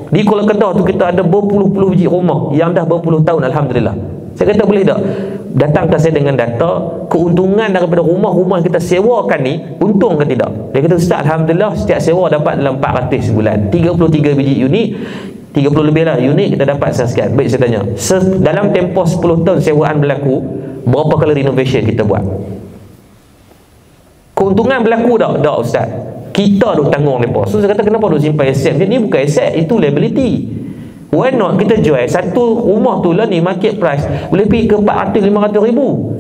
Speaker 1: Di Kuala Kedah tu kita ada berpuluh-puluh biji rumah yang dah berpuluh tahun, alhamdulillah. Saya kata boleh tak datangkan saya dengan data keuntungan daripada rumah-rumah kita sewakan ni, untung ke tidak? Dia kata Ustaz, alhamdulillah setiap sewa dapat dalam 400 sebulan, 33 biji unit, 30 lebih lah unit kita dapat sekian. Baik, saya tanya, dalam tempoh 10 tahun sewaan berlaku, berapa kali renovation kita buat? Keuntungan berlaku tak? Tak Ustaz, kita duk tanggung mereka. So saya kata kenapa duk simpan aset? Ini bukan aset, itu liability. Why not kita jual satu rumah tu lah ni, market price boleh pergi ke 400-500 ribu.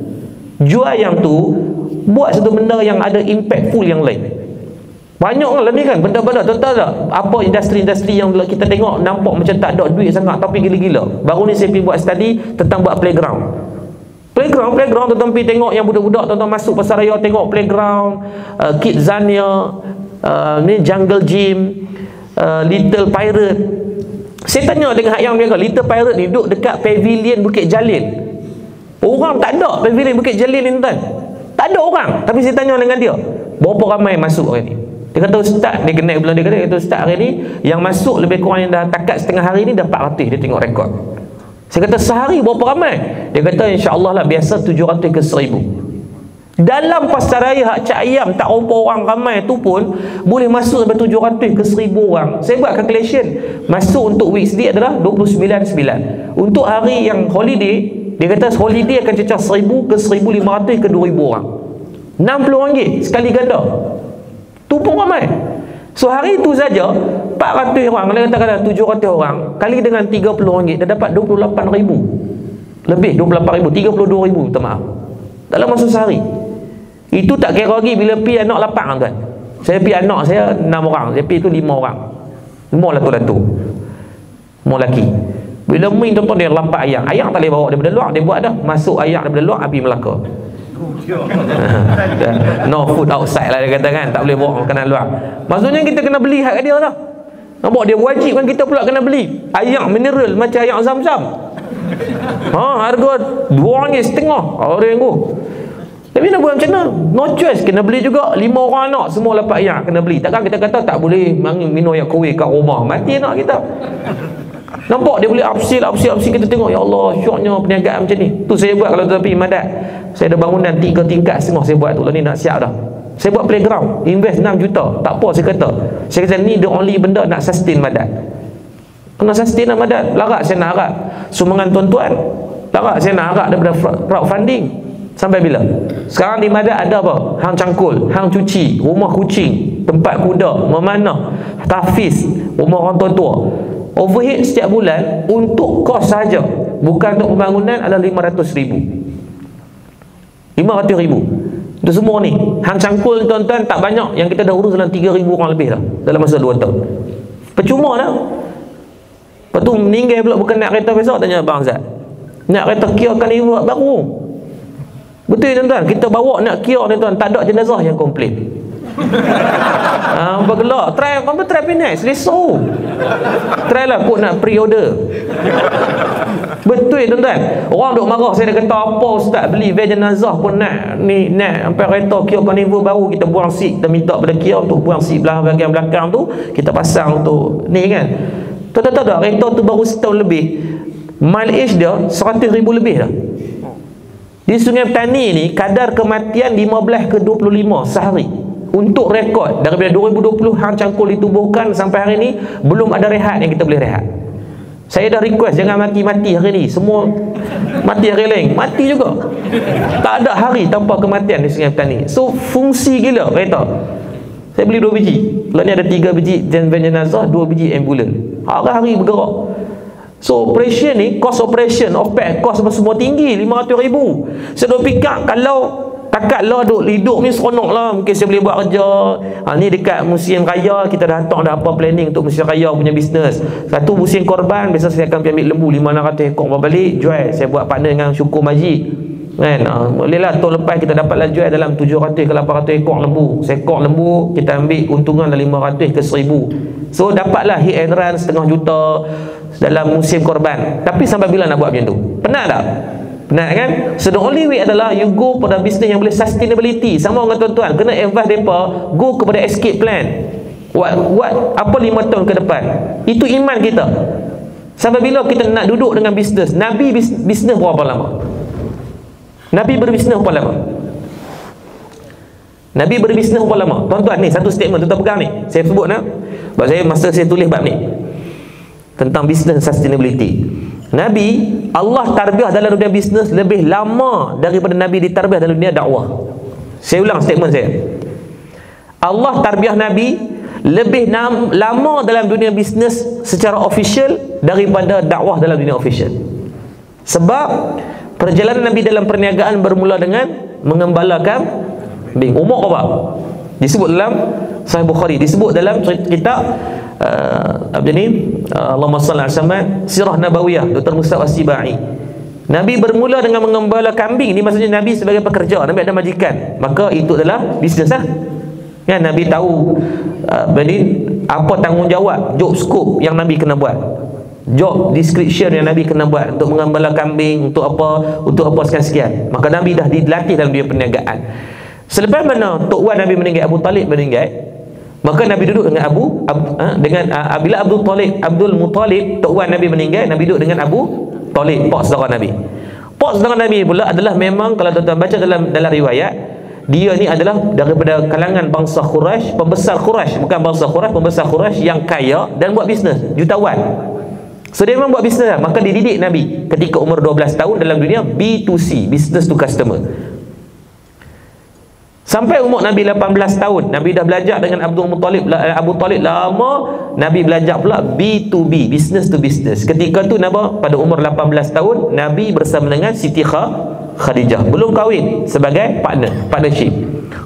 Speaker 1: Jual yang tu, buat satu benda yang ada impactful yang lain. Banyak lah ni kan benda-benda. Tuan-tuan tak, apa industri-industri yang kita tengok nampak macam tak ada duit sangat tapi gila-gila. Baru ni saya pergi buat study tentang buat playground. Tuan-tuan pergi tengok yang budak-budak, tuan-tuan masuk pasar raya tengok playground, Kidzania, ni jungle gym, Little Pirate. Saya tanya dengan yang mereka, Little Pirate ni duduk dekat pavilion Bukit Jalil. Orang tak ada pavilion Bukit Jalil ni tuan, tak ada orang. Tapi saya tanya dengan dia, berapa ramai masuk hari ni? Dia kata Ustaz, dia kena bilang, dia kata Ustaz hari ni yang masuk lebih kurang yang dah takat setengah hari ni dah 400. Dia tengok rekod. Saya kata sehari berapa ramai? Dia kata insya-Allah lah biasa 700 ke 1000. Dalam pasar raya hak Cak Ayam tak berapa orang ramai tu pun boleh masuk sampai 700 ke 1000 orang. Saya buat calculation, masuk untuk weekday adalah 29.9. Untuk hari yang holiday, dia kata holiday akan cecah 1000 ke 1500 ke 2000 orang. RM60 sekali ganda. Tu pun ramai. So hari itu saja 400 orang, kalau katakanlah 700 orang kali dengan RM30, dah dapat 28,000 lebih, 28,000, 32,000 minta maaf dalam masa sehari. Itu tak kira lagi bila pi anak lapang tuan. Saya pi anak saya 6 orang, saya pi tu 5 orang. 5 latu-latu. 5 lelaki. Bila main tuan-tuan dia lampak ayam. Ayam tak boleh bawa daripada luar, dia buat dah. Masuk ayam daripada luar, api Melaka. No food outside lah dia kata kan, tak boleh bawa makanan luar. Maksudnya kita kena beli hak dia lah. Nampak, dia wajibkan kita pula kena beli ayam mineral macam ayam Zam-Zam. Harga RM2.50 orang tu. Tapi nak buat macam mana? No choice, kena beli juga. 5 orang anak semua dapat ayam, kena beli. Takkan kita kata tak boleh minum ayam kowe kat rumah, mati anak kita. Nampak dia boleh upsell kita tengok, ya Allah syoknya perniagaan macam ni. Tu saya buat kalau tapi Madat. Saya ada bangunan 3 tingkat setengah saya buat tu lah ni, nak siap dah. Saya buat playground, invest 6 juta. Tak apa saya kata. Saya kata ni the only benda nak sustain Madat. Nak sustain lah Madat. Larat saya nak harap sumbangan tuan-tuan. Larat saya nak harap daripada crowdfunding. Sampai bila? Sekarang di Madat ada apa? Hang cangkul, hang cuci, rumah kucing, tempat kuda, memanah, tahfiz, rumah orang tua-tua. Overhead setiap bulan untuk kos saja, bukan untuk pembangunan, adalah 500,000. 500,000. Itu semua ni. Hang cangkul tuan-tuan tak banyak, yang kita dah urus dalam 3,000 orang lebih dah dalam masa 2 tahun. Percuma dah. Lepas tu meninggal pula bukan nak kereta besar, tanya Abang Zat. Nak kereta Kia Carnival baru. Betul tuan-tuan, kita bawa nak Kia ni tuan, tak ada jenazah yang komplain. Bergelak, try Penex, selesa. Try lah kot nak pre-order. Betul tuan-tuan. Orang duk marah saya, dah kata apa ustaz beli van jenazah pun nak ni, nak sampai kereta Kia Carnival baru, kita buang seat, kita minta pada Kia untuk buang seat bahagian belakang tu, kita pasang untuk ni kan. Tahu tak, kereta tu baru setahun lebih, mileage dia 100,000 lebih dah. Di Sungai Petani ni kadar kematian 15 ke 25 sehari. Untuk rekod daripada 2020 hang cangkul ditubuhkan sampai hari ni, belum ada rehat yang kita boleh rehat. Saya dah request jangan mati-mati hari ni, semua mati hari lain, mati juga. Tak ada hari tanpa kematian di Sungai Petani. So fungsi gila kereta. Saya beli 2 biji. Kalau ni ada 3 biji van jenazah, 2 biji ambulan. Hari-hari bergerak. So operation ni, cost operation, OPEX, cost semua tinggi, 500,000. Saya dah fikir kalau takat lah duk hidup ni seronok lah, mungkin saya boleh buat kerja. Ni dekat musim raya, kita dah hantar dah apa planning untuk musim raya punya bisnes. Satu musim korban, biasa saya akan pergi ambil lembu 500 ekor balik, jual. Saya buat partner dengan Syukur Majid kan. Boleh lah tahun lepas kita dapatlah jual dalam 700 ke 800 ekor lembu. Seekor lembu kita ambil untungan dalam 500 ke 1000. So dapatlah hit and run 500,000 dalam musim korban. Tapi sampai bila nak buat macam tu? Penat tak? Penat kan? So the only way adalah you go pada bisnes yang boleh sustainability. Sama dengan tuan-tuan, kena advise mereka go kepada escape plan. What apa 5 tahun ke depan. Itu iman kita. Sampai bila kita nak duduk dengan bisnes? Nabi bisnes berapa lama? Nabi berbisnes berapa lama? Nabi berbisnes berapa lama? Tuan-tuan ni satu statement tuan-tuan pegang ni. Saya sebut nak. Sebab saya masa saya tulis bab ni tentang business sustainability. Nabi, Allah tarbiyah dalam dunia bisnes lebih lama daripada Nabi ditarbiyah dalam dunia dakwah. Saya ulang statement saya. Allah tarbiyah Nabi lebih lama dalam dunia bisnes secara official daripada dakwah dalam dunia official. Sebab perjalanan Nabi dalam perniagaan bermula dengan mengembalakan kambing. Umur apa? Disebut dalam Sahih Bukhari, disebut dalam kitab Allahumma salli ala Muhammad, Sirah Nabawiyah, Dr. Mustafa As-Sibai. Nabi bermula dengan mengembala kambing. Ini maksudnya Nabi sebagai pekerja, Nabi ada majikan, maka itu adalah bisnes lah kan. Nabi tahu apa tanggungjawab, job scope yang Nabi kena buat, job description yang Nabi kena buat untuk mengembala kambing, untuk apa sekian-sekian. Maka Nabi dah dilatih dalam dunia perniagaan. Selepas mana Tok Wan Nabi meninggal, Abu Talib meninggal, maka Nabi duduk dengan bila Abdul Muttalib, Tok Wan Nabi meninggal, Nabi duduk dengan Abu Talib, pak saudara Nabi. Pak saudara Nabi pula adalah, memang kalau tuan-tuan baca dalam riwayat, dia ni adalah daripada kalangan bangsa Quraisy, pembesar Quraisy, bukan bangsa Quraisy, pembesar Quraisy yang kaya dan buat bisnes, jutawan. So dia memang buat bisnes lah. Maka dididik Nabi ketika umur 12 tahun dalam dunia B2C, business to customer. Sampai umur Nabi 18 tahun, Nabi dah belajar dengan Abu Talib lama. Nabi belajar pula B2B, business to business. Ketika tu pada umur 18 tahun, Nabi bersama dengan Siti Khadijah, belum kahwin, sebagai partnership.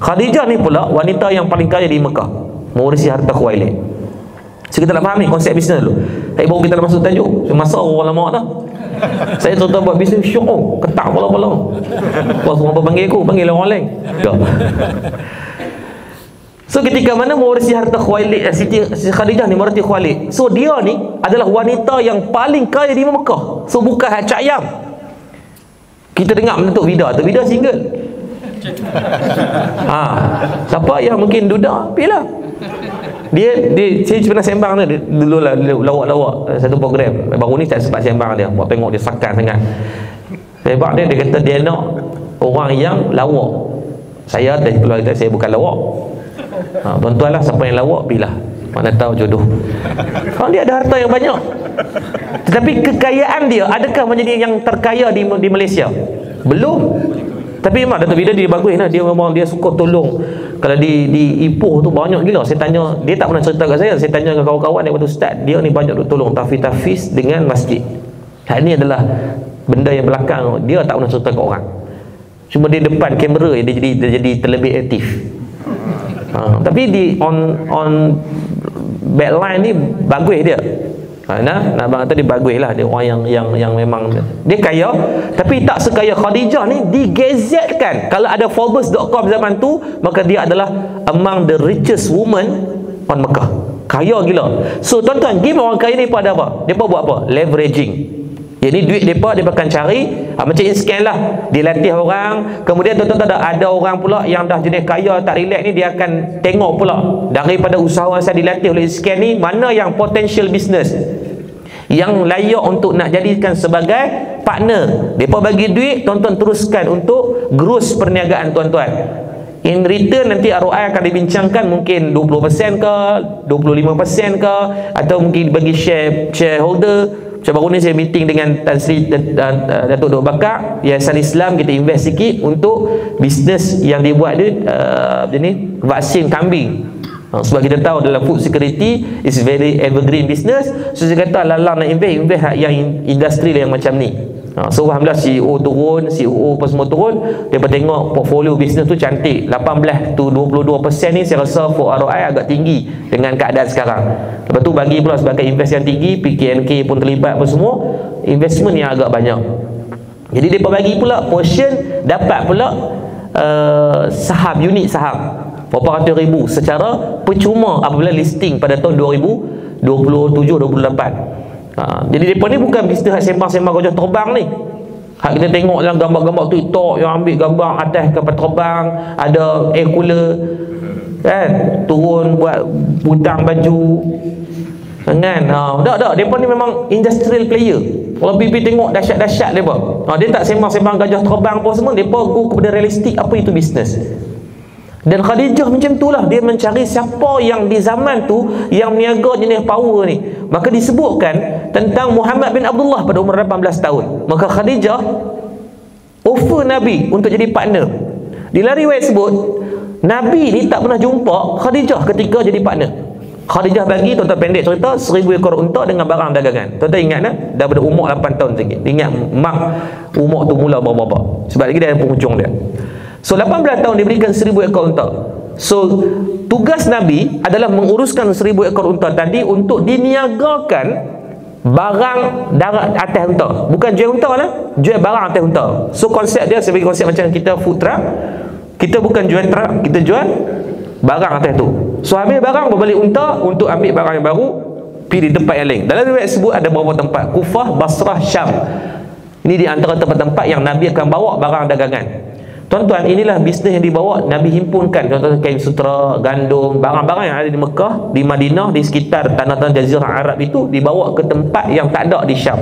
Speaker 1: Khadijah ni pula wanita yang paling kaya di Mekah, mewarisi harta Khuwailid. So kita nak faham ni konsep bisnes dulu. Baru kita nak masuk tajuk. So masa orang lama dah. Saya tuan-tuan buat bisnes syok, ketak bola-bola. Pas orang panggil aku, panggil orang lain. So ketika mana mewarisi harta Khuwailid, Siti Khadijah ni mewarisi Khuwailid. So dia ni adalah wanita yang paling kaya di Mekah. So bukan hak ayam. Kita dengar Datuk Vida, Datuk Vida single. Siapa yang mungkin duda, pilih. Saya pernah sembang dia dulu lah, lawak-lawak satu program. Baru ni tak sempat sembang dia, buat tengok dia sakan sangat. Sebab dia kata dia nak orang yang lawak. Saya dari keluarga saya bukan lawak. Tuan-tuan lah, siapa yang lawak pilih, mana tahu jodoh. Kalau dia ada harta yang banyak, tetapi kekayaan dia adakah menjadi yang terkaya di Malaysia? Belum. Tapi memang Datuk Vida dia bagus lah. Dia memang dia suka tolong. Kalau di Ipoh tu banyak gila. Saya tanya, dia tak pernah cerita kat saya. Saya tanya dengan kawan-kawan daripada ustaz, dia ni banyak duk tolong tahfiz dengan masjid. Hal ni adalah benda yang belakang, dia tak pernah cerita kat orang. Cuma dia depan kamera dia jadi terlebih aktif. Tapi di on backline ni bagus dia. Nak abang kata dia bagus lah. Dia orang yang memang dia kaya, tapi tak sekaya Khadijah ni. Digazetkan, kalau ada Forbes.com zaman tu, maka dia adalah among the richest woman on Mekah. Kaya gila. So tuan-tuan, game orang kaya ni pada apa? Mereka buat apa? Leveraging. Jadi duit mereka dia akan cari macam inscan lah. Dia latih orang. Kemudian tuan-tuan ada orang pula yang dah jenis kaya tak relax ni, dia akan tengok pula daripada usahawan saya dilatih oleh inscan ni, mana yang potential business yang layak untuk nak jadikan sebagai partner. Mereka bagi duit, tuan-tuan teruskan untuk growth perniagaan tuan-tuan. In return nanti ROI akan dibincangkan, mungkin 20% ke 25% ke, atau mungkin bagi shareholder. Macam baru ni saya meeting dengan Tan Sri Datuk Dok Bakar Yayasan Islam, kita invest sikit untuk bisnes yang dia buat dia ni vaksin kambing. Sebab kita tahu dalam food security is very evergreen business. So saya kata lalang nak invest yang industri yang macam ni. So alhamdulillah CEO turun, CEO apa semua turun. Dia tengok portfolio bisnes tu cantik, 18 to 22% ni saya rasa for ROI agak tinggi dengan keadaan sekarang. Lepas tu bagi pula sebagai invest yang tinggi, PKNK pun terlibat apa semua, investment yang agak banyak. Jadi dia bagi pula portion, dapat pula saham, unit saham berapa ratus ribu secara percuma apabila listing pada tahun 2027-2028. Jadi mereka ni bukan bisnes sembang-sembang gajah terbang ni. Hak kita tengok dalam gambar-gambar TikTok yang ambil gambar atas kapal terbang, ada air cooler kan, turun buat butang baju kan. Tak, mereka ni memang industrial player. Kalau pipi tengok dahsyat-dahsyat mereka. Dia tak sembang-sembang gajah terbang apa semua, mereka go kepada realistik apa itu bisnes. Dan Khadijah macam tu lah, dia mencari siapa yang di zaman tu yang meniaga jenis power ni. Maka disebutkan tentang Muhammad bin Abdullah pada umur 18 tahun. Maka Khadijah offer Nabi untuk jadi partner. Di riwayat sebut Nabi ni tak pernah jumpa Khadijah ketika jadi partner. Khadijah bagi, tuan-tuan pendek cerita, 1000 ekor unta dengan barang dagangan. Tuan-tuan ingat tak? Daripada umur 8 tahun sikit. Ingat mak umur tu mula berapa? Sebab lagi dia ada penghujung dia. So 18 tahun diberikan 1000 ekor unta. So tugas Nabi adalah menguruskan 1000 ekor unta tadi untuk diniagakan barang darat atas unta. Bukan jual unta lah, jual barang atas unta. So konsep dia sebagai konsep macam kita food truck. Kita bukan jual truck, kita jual barang atas tu. So ambil barang, berbalik unta untuk ambil barang yang baru, pergi di tempat yang lain. Dalam riwayat sebut ada beberapa tempat, Kufah, Basrah, Syam. Ini di antara tempat-tempat yang Nabi akan bawa barang dagangan. Tuan-tuan, inilah bisnes yang dibawa Nabi himpunkan. Contohnya kain sutera, gandum, barang-barang yang ada di Mekah, di Madinah, di sekitar tanah-tanah Jazirah Arab itu dibawa ke tempat yang tak ada di Syam.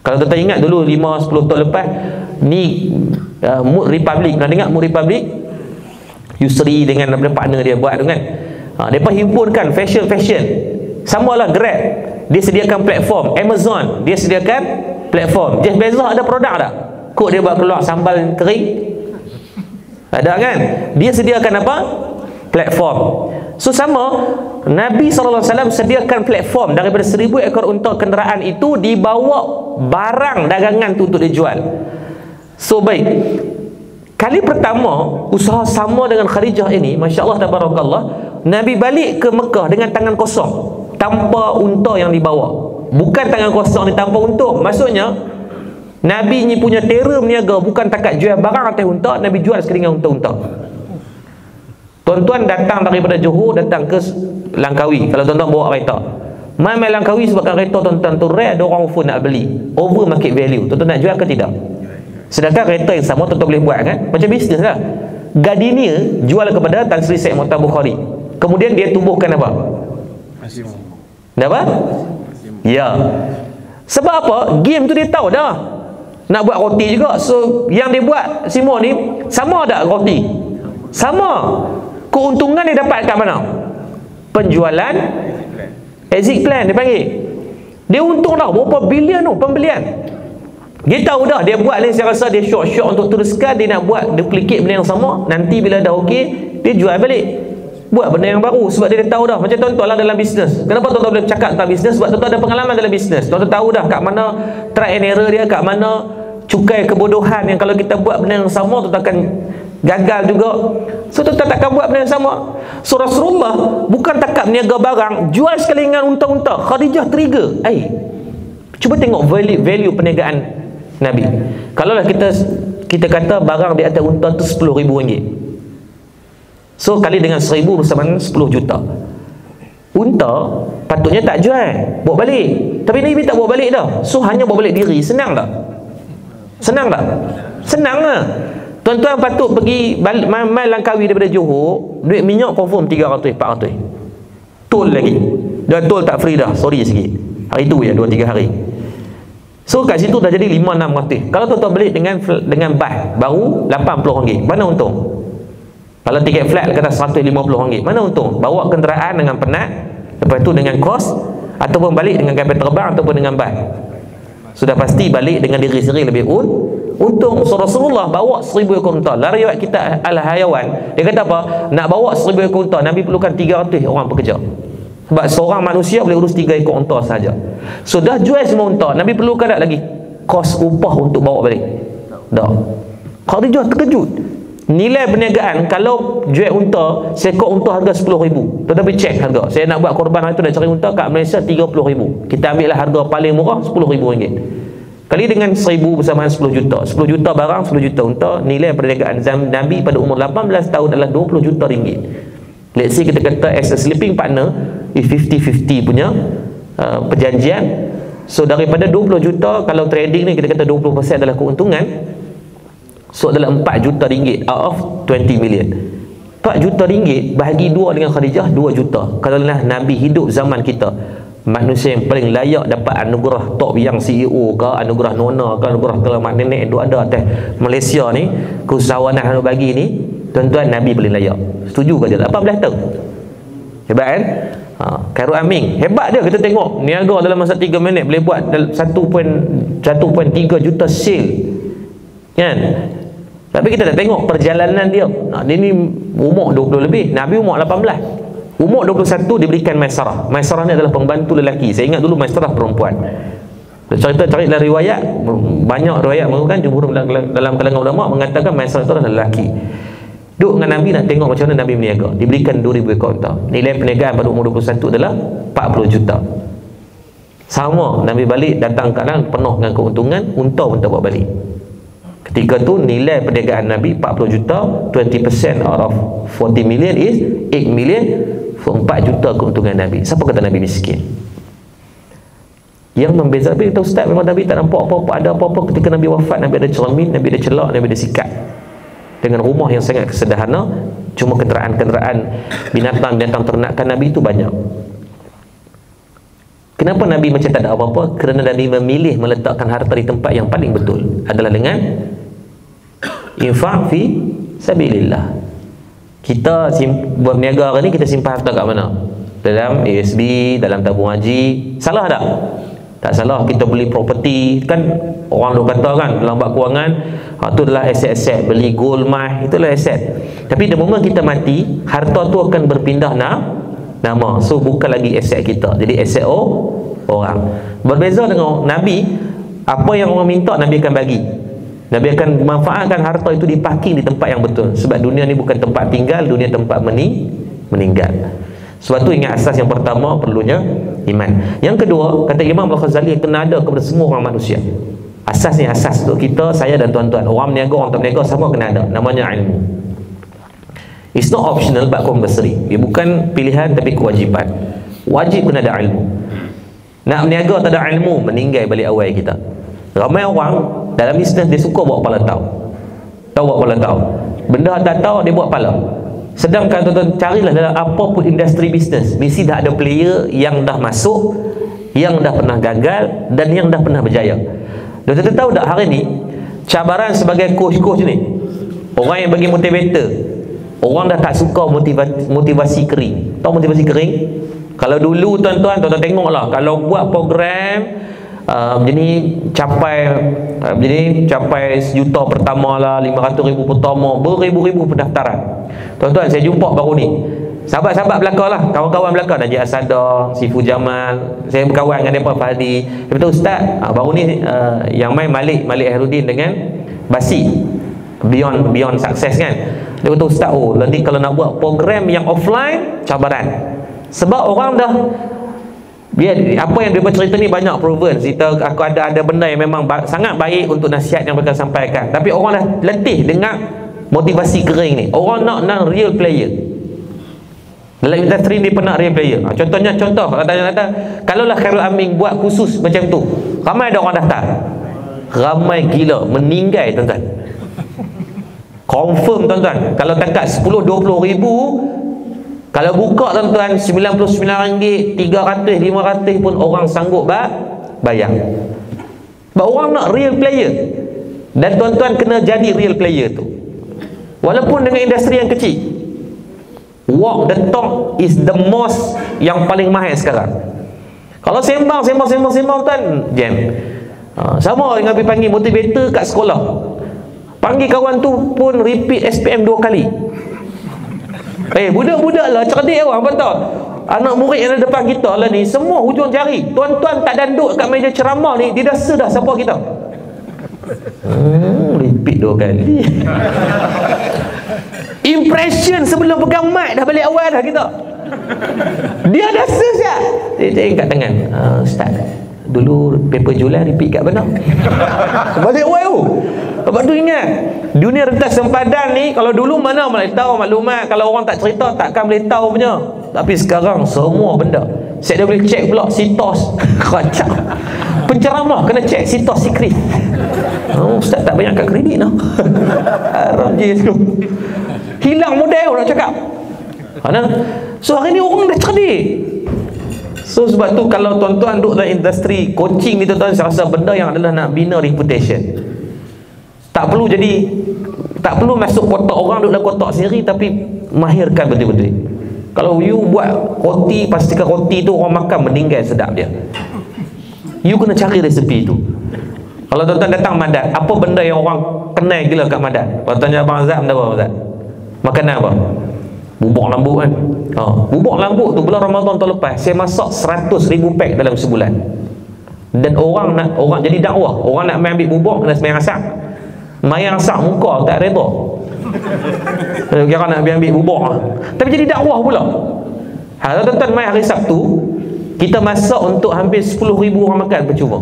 Speaker 1: Kalau tuan-tuan ingat dulu 5-10 tahun lepas ni, Mood Republic, pernah dengar Mood Republic? Yusri dengan partner dia buat tu kan. Mereka himpunkan fashion. Samalah Grab, dia sediakan platform. Amazon, dia sediakan platform. Jeff Bezos ada produk tak? Kok dia buat keluar sambal kering? Ada kan? Dia sediakan apa? Platform. So sama, Nabi SAW sediakan platform. Daripada 1000 ekor unta kenderaan itu dibawa barang dagangan tu untuk dijual. So baik, kali pertama usaha sama dengan Khadijah ini, Masya Allah tabarakallah, Nabi balik ke Mekah dengan tangan kosong, tanpa unta yang dibawa. Bukan tangan kosong ni tanpa unta, maksudnya Nabi ni punya terror meniaga bukan takat jual barang atas unta, Nabi jual sekeringan unta-unta. Tuan-tuan datang daripada Johor, datang ke Langkawi, kalau tuan-tuan bawa kereta, main Langkawi sebabkan kereta tuan-tuan tu rare, ada orang offer nak beli, over market value. Tuan-tuan nak jual ke tidak? Sedangkan kereta yang sama tuan-tuan boleh buat kan? Macam bisnes lah. Gardenia jual kepada Tan Sri Syed Mokhtar Bukhari, kemudian dia tumbuhkan apa? Apa? Ya. Sebab apa? Game tu dia tahu dah nak buat roti juga. So yang dia buat semua ni sama tak roti? Sama. Keuntungan dia dapat kat mana? Penjualan exit plan dia panggil. Dia untung dah berapa bilion tu pembelian. Dia tahu dah, dia buat ni saya rasa dia syok-syok untuk teruskan, dia nak buat duplicate benda yang sama, nanti bila dah okey dia jual balik, buat benda yang baru. Sebab dia dah tahu dah. Macam tuan-tuan lah dalam bisnes. Kenapa tuan-tuan boleh cakap tentang bisnes? Sebab tuan-tuan ada pengalaman dalam bisnes. Tuan-tuan tahu dah kat mana try and error dia, kat mana cukai kebodohan yang kalau kita buat benda yang sama tuan-tuan akan gagal juga. So tuan-tuan takkan buat benda yang sama. So Rasulullah bukan takat niaga barang, jual sekali dengan unta-unta. Khadijah trigger. Cuba tengok value perniagaan Nabi. Kalaulah kita kata barang di atas unta tu RM10,000. So kali dengan 1,000 bersama 10 juta. Unta patutnya tak jual, bawa balik. Tapi Nabi tak bawa balik dah. So hanya bawa balik diri. Senang tak? Senang tak? Senang lah. Tuan-tuan patut pergi mai Langkawi daripada Johor, duit minyak confirm 300, 400. Tol lagi. Dan tol tak free dah, sorry sikit. Hari tu ya, 2-3 hari. So kat situ dah jadi 5-600. Kalau tuan-tuan beli dengan bas baru RM80, mana untung? Kalau tiket flat kata RM150, mana untung? Bawa kenderaan dengan penat, lepas tu dengan kos, ataupun balik dengan kapal terbang, ataupun dengan bas. Sudah pasti balik dengan diri sendiri lebih untung. So Rasulullah bawa 1,000 ekor unta. Dalam riwayat kita Al-Hayawan, dia kata apa? Nak bawa 1,000 ekor unta, Nabi perlukan 300 orang pekerja. Sebab seorang manusia boleh urus 3 ekor unta saja. So dah jual semua unta, Nabi perlukan tak lagi kos upah untuk bawa balik? Tak. Khadijah terkejut. Nilai perniagaan, kalau jual unta, seekor unta harga RM10,000. Tetapi cek harga. Saya nak buat korban hari tu nak cari unta kat Malaysia RM30,000. Kita ambil lah harga paling murah RM10,000. Kali dengan 1,000 bersamaan 10 juta. 10 juta barang, 10 juta unta. Nilai perniagaan Nabi pada umur 18 tahun adalah RM20 juta. Let's say kita kata as a sleeping partner, 50-50 punya perjanjian. So daripada 20 juta, kalau trading ni kita kata 20% adalah keuntungan, so adalah RM4 juta out of 20 million. 4 juta ringgit bahagi 2 dengan Khadijah, 2 juta. Kalau lah Nabi hidup zaman kita, manusia yang paling layak dapat anugerah top yang CEO ke, anugerah nona ke, anugerah kelamat nenek duk ada atas Malaysia ni, keusahawanan yang bagi ni, tuan-tuan, Nabi paling layak. Setuju ke dia? 18 tahun. Hebat kan? Khairul Amin hebat dia. Kita tengok niaga dalam masa 3 minit boleh buat 1.3 juta sale kan. Tapi kita tak tengok perjalanan dia. Dia ni umur 20 lebih, Nabi umur 18. Umur 21 diberikan Maisarah. Maisarah ni adalah pembantu lelaki. Saya ingat dulu Maisarah perempuan. Cari dalam riwayat, banyak riwayat mengatakan jumhur dalam kalangan ulama mengatakan Maisarah itu adalah lelaki. Duduk dengan Nabi nak tengok macam mana Nabi berniaga. Diberikan 2,000 ekor unta. Nilai perniagaan pada umur 21 adalah 40 juta. Sama, Nabi balik datang kadang penuh dengan keuntungan, unta pun tak bawa balik. Ketika tu nilai perniagaan Nabi 40 juta, 20% out of 40 million is 8 million. 4 juta keuntungan Nabi. Siapa kata Nabi miskin? Yang membeza, tapi kata Ustaz, memang Nabi tak nampak apa-apa, ada apa-apa ketika Nabi wafat. Nabi ada cermin, Nabi ada celak, Nabi ada sikat, dengan rumah yang sangat sederhana. Cuma kenderaan-kenderaan binatang-binatang ternakan Nabi itu banyak. Kenapa Nabi macam tak ada apa-apa? Kerana Nabi memilih meletakkan harta di tempat yang paling betul, adalah dengan infak fi sabilillah. Kita buat niaga hari ni, kita simpan harta kat mana? Dalam ASB, dalam tabung haji. Salah tak? Tak salah. Kita beli property, kan orang duk kata kan dalam bab kewangan, itu adalah aset-aset. Beli gold, emas, itulah aset. Tapi the moment kita mati, harta tu akan berpindah nama. So bukan lagi aset kita, jadi aset orang. Berbeza dengan Nabi, apa yang orang minta Nabi akan bagi. Nabi akan memanfaatkan harta itu diparking di tempat yang betul. Sebab dunia ni bukan tempat tinggal, dunia tempat meninggal. Sebab tu ingat asas yang pertama perlunya iman. Yang kedua, kata Imam Al-Ghazali, kena ada kepada semua orang manusia. Asas ni asas untuk kita, saya dan tuan-tuan. Orang berniaga, orang tak berniaga, semua kena ada. Namanya ilmu. It's not optional but compulsory. Dia bukan pilihan tapi kewajipan. Wajib kena ada ilmu. Nak berniaga tak ada ilmu, meninggal balik awal kita. Ramai orang dalam bisnes dia suka buat kepala tahu. Tahu buat kepala tahu. Benda tak tahu dia buat kepala. Sedangkan tuan-tuan carilah dalam apa pun industri bisnes, mesti dah ada player yang dah masuk, yang dah pernah gagal dan yang dah pernah berjaya. Tuan-tuan tahu tak hari ni cabaran sebagai coach ni, orang yang bagi motivator, orang dah tak suka motivasi kering. Tahu motivasi kering? Kalau dulu tuan-tuan tengoklah, kalau buat program capai 1 juta pertama lah, 500,000 pertama, beribu-ribu pendaftaran. Tuan-tuan, saya jumpa baru ni sahabat-sahabat belakang lah, kawan-kawan belakang, Najib Asada, Sifu Jamal, saya berkawan dengan mereka, Fahdi. Dia kata, Ustaz, baru ni yang main Malik Khairuddin dengan Basi, Beyond Success kan. Dia kata, Ustaz, nanti kalau nak buat program yang offline, cabaran. Sebab orang dah, apa yang dia bercerita ni banyak proven. Aku ada benda yang memang sangat baik untuk nasihat yang mereka sampaikan, tapi orang dah letih dengan motivasi kering ni. Orang nak real player. Dalam industri ni pernah real player. Contoh kalau tanya-tanya, kalaulah Khairul Amin buat khusus macam tu, ramai ada orang daftar, ramai gila, meninggal tuan-tuan. Confirm tuan-tuan, kalau takat 10-20 ribu, kalau buka tuan-tuan, RM99, 300, 500 pun orang sanggup bayar. Sebab orang nak real player. Dan tuan-tuan kena jadi real player tu, walaupun dengan industri yang kecil. Walk the talk is the most yang paling mahal sekarang. Kalau sembang tuan, jam. Sama dengan pergi panggil motivator kat sekolah, panggil kawan tu pun repeat SPM 2 kali. Budak-budak lah cerdik orang, betul. Anak murid yang ada depan kita lah ni, semua hujung jari. Tuan-tuan tak danduk kat meja ceramah ni, dia dah sedah siapa kita. Repeat 2 kali. Impression sebelum pegang mic dah balik awal dah kita. Dia dah siap. Dia kat tangan, Ustaz, dulu paper July repeat kat mana? Balik awal tu. Sebab tu ingat, dunia rentas sempadan ni, kalau dulu mana boleh tahu maklumat, kalau orang tak cerita takkan boleh tahu punya. Tapi sekarang semua benda saya dah boleh check pula sitos. Kacau. Penceramah kena check sitos secret. Ustaz tak banyak kat kredit noh. Haram je tu. Hilang model nak cakap. So hari ni orang dah cerdik. So sebab tu kalau tuan-tuan duduk dalam industri coaching ni tuan-tuan, saya rasa benda yang adalah nak bina reputation. Tak perlu masuk kotak orang, duduk dalam kotak sendiri, tapi mahirkan betul-betul. Kalau you buat roti, pastikan roti tu orang makan meninggal sedap dia. You kena cari resepi tu. Kalau tuan-tuan datang Madat, apa benda yang orang kenal gila kat Madat? Kalau tanya Abang Azad, benda apa Abang Azad? Makanan apa? Bubuk lambuk kan. Bubuk lambuk tu bulan Ramadan tahun lepas saya masak 100,000 pack dalam sebulan. Dan orang jadi dakwah, orang nak main ambil bubuk kena sembahyang asar. Mayang asar muka tak reda. Kira nak ambil bubuk lah. Tapi jadi dakwah pula. Kalau tuan-tuan mai hari Sabtu, kita masak untuk hampir 10,000 orang makan percuma.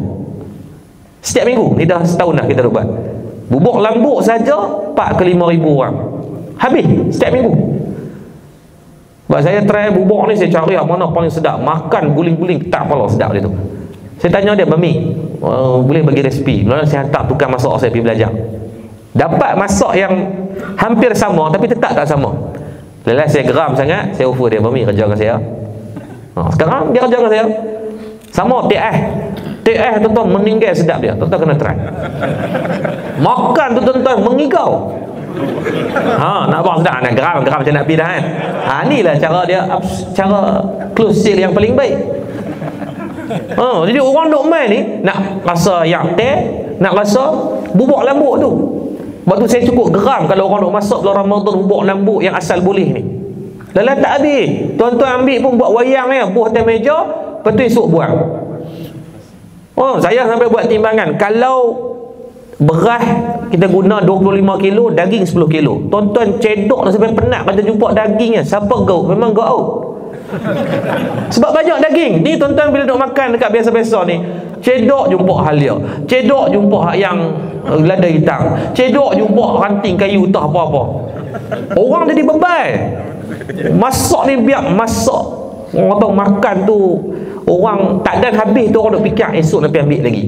Speaker 1: Setiap minggu, ni dah setahun dah kita buat. Bubuk lambuk saja 4 ke 5,000 orang. Habis setiap minggu. Sebab saya try bubuk ni, saya cari mana paling sedap, makan guling-guling tak apalah sedap dia tu. Saya tanya dia, Mami, boleh bagi resipi? Lalu saya hantar tukang masak saya pergi belajar. Dapat masak yang hampir sama tapi tetap tak sama. Lepas saya geram sangat, saya offer dia, Mami kerja dengan saya. Sekarang dia kerja dengan saya. Sama TF tuan-tuan meninggal sedap dia. Tuan-tuan kena try. Makan tu tuan-tuan mengigau. Nak buang sedap, nak geram macam nak pergi dah kan. Inilah cara dia, cara close sale yang paling baik. Jadi orang duk main ni nak rasa yang nak rasa bubuk lambuk tu. Sebab tu saya cukup geram kalau orang duk masuk bulan Ramadan bubuk lambuk yang asal boleh ni. Lelah tak habis. Tuan-tuan ambil pun buat wayang ni, buah atas meja, lepas tu esok buang. Saya sampai buat timbangan, kalau beras kita guna 25 kilo, daging 10 kilo. Tuan-tuan cedok dah sampai penat kata jumpa dagingnya. Siapa kau? Memang kau out. Sebab banyak daging. Ni tuan-tuan bila duk makan dekat biasa-biasa ni, cedok jumpa halia, cedok jumpa yang lada hitam, cedok jumpa ranting kayu tak apa-apa. Orang jadi bebal. Masak ni biar masak. Orang tahu makan tu, orang tak dan habis tu orang duk fikir esok nak pergi ambil lagi.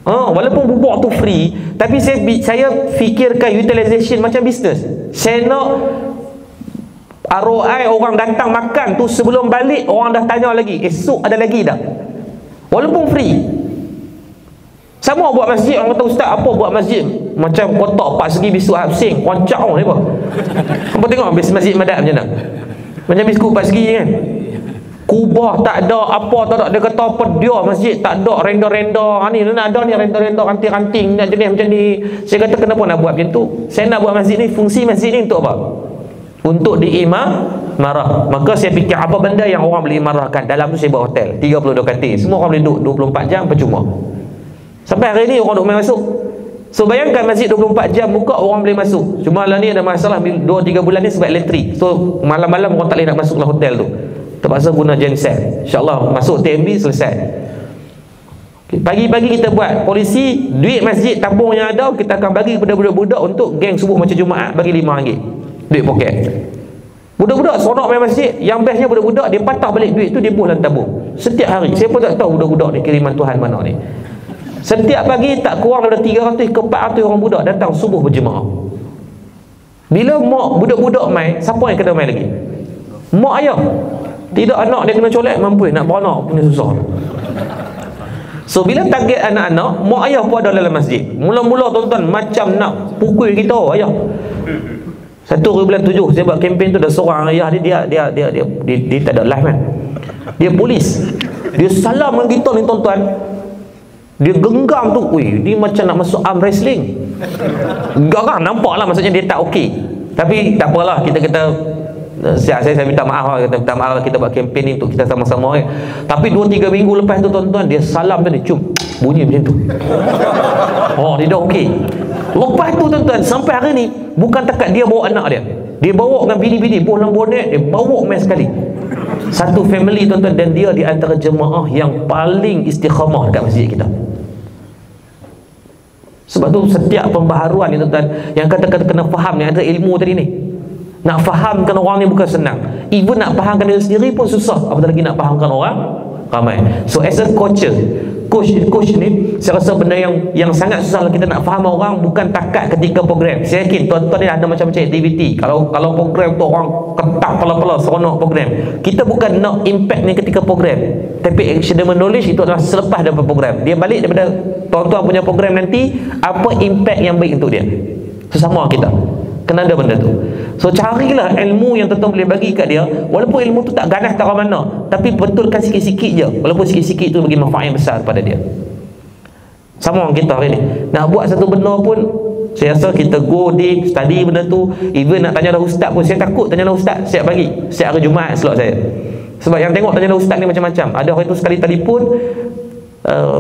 Speaker 1: Walaupun bubuk tu free, tapi saya fikirkan utilization macam bisnes. Saya nak ROI orang datang makan tu sebelum balik orang dah tanya lagi, esok ada lagi dah. Walaupun free. Sama buat masjid, orang kata Ustaz apa buat masjid macam kotak 4 segi biskut habsing, kocak ni apa. Hampa tengok masjid Madat macam mana. Macam biskut 4 segi kan. kubah tak ada, apa tak ada. Dia kata apa dia masjid tak ada renda-renda ni, nak ada ni renda-renda ranting-ranting nak jenis macam ni. Saya kata kenapa nak buat macam tu? Saya nak buat masjid ni, fungsi masjid ni untuk apa? Untuk diimarah. Maka saya fikir apa benda yang orang boleh imarahkan. Dalam tu saya buat hotel 32 katil, semua orang boleh duduk 24 jam percuma. Sampai hari ni orang duk main masuk. So bayangkan masjid 24 jam buka, orang boleh masuk. Cuma lah ni ada masalah 2-3 bulan ni sebab elektrik. So malam-malam orang tak boleh nak masuk lah hotel tu, terpaksa guna genset. InsyaAllah masuk TMB selesai. Pagi-pagi kita buat polisi, duit masjid tabung yang ada kita akan bagi kepada budak-budak untuk geng subuh macam Jumaat, bagi RM5 duit poket. Budak-budak seronok main masjid. Yang bestnya budak-budak dia patah balik duit tu, dia buh dalam tabung setiap hari. Saya pun tak tahu budak-budak ni kiriman Tuhan mana ni. Setiap pagi tak kurang daripada 300 ke 400 orang budak datang subuh berjemaah. Bila mak budak-budak main, siapa yang kena main lagi? Mak ayah. Tidak, anak dia kena colek, mampu nak beranak punya susah. So bila target anak-anak, mak ayah pun ada dalam masjid. Mula-mula tuan-tuan macam nak pukul kita ayah. 1 bulan 7 saya buat kempen tu, dah seorang ayah dia tak ada live kan. Dia polis. Dia salam dengan kita ni tuan-tuan. Dia genggam tu, weh, ni macam nak masuk arm wrestling. Garang nampaklah, maksudnya dia tak okey. Tapi tak apalah, kita kata saya minta maaf lah, minta maaf lah, kita buat kempen ni untuk kita sama-sama kan. Tapi 2-3 minggu lepas tu tuan-tuan, dia salam tadi, cium, bunyi macam tu. Oh, dia dah okey. Lepas tu tuan-tuan, sampai hari ni bukan takat dia bawa anak dia, dia bawa dengan bini-bini, bawa dalam bonet, dia bawa main sekali. Satu family tuan-tuan, dan dia di antara jemaah yang paling istiqamah dekat masjid kita. Sebab tu setiap pembaharuan ni tuan-tuan, yang kata-kata kena faham ni, ada ilmu tadi ni. Nak fahamkan orang ni bukan senang. Even nak fahamkan diri sendiri pun susah, apatah lagi nak fahamkan orang ramai. So as a coach ni, saya rasa benda yang sangat susah kita nak faham orang bukan takat ketika program. Saya yakin tuan-tuan ni ada macam-macam aktiviti. Kalau program tu orang ketak pala-pala seronok program, kita bukan nak impact ni ketika program, tapi actionable knowledge itu adalah selepas daripada program. Dia balik daripada tuan-tuan punya program nanti, apa impact yang baik untuk dia. Sesama kita kena ada benda tu. So carilah ilmu yang tuan-tuan boleh bagi kat dia, walaupun ilmu tu tak ganas tak mana, tapi betulkan sikit-sikit je, walaupun sikit-sikit tu bagi manfaat yang besar kepada dia. Sama orang kita hari ni nak buat satu benda pun, saya rasa kita go deep study benda tu. Even nak tanya dah ustaz pun, saya takut tanya dah ustaz setiap pagi, setiap hari Jumaat slot saya. Sebab yang tengok tanya dah ustaz ni macam-macam. Ada hari tu sekali telefon,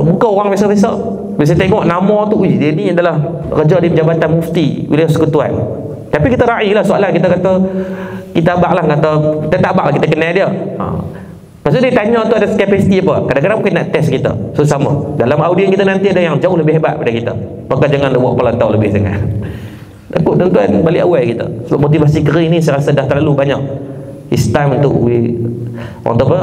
Speaker 1: muka orang biasa-biasa. Bila saya tengok nama tu, dia ni adalah kerja di Jabatan Mufti Wilayah Persekutuan. Tapi kita raih lah soalan, kita kata kita abak lah, kata kita tak abak lah, kita kenal dia. Maksud dia tanya tu ada kapasiti apa. Kadang-kadang mungkin nak test kita. So sama, dalam audien kita nanti ada yang jauh lebih hebat daripada kita, maka jangan buat kepala tahu lebih sangat. Takut tuan-tuan balik awal kita. Sebab motivasi kering ni saya rasa dah terlalu banyak. It's time untuk orang tu apa,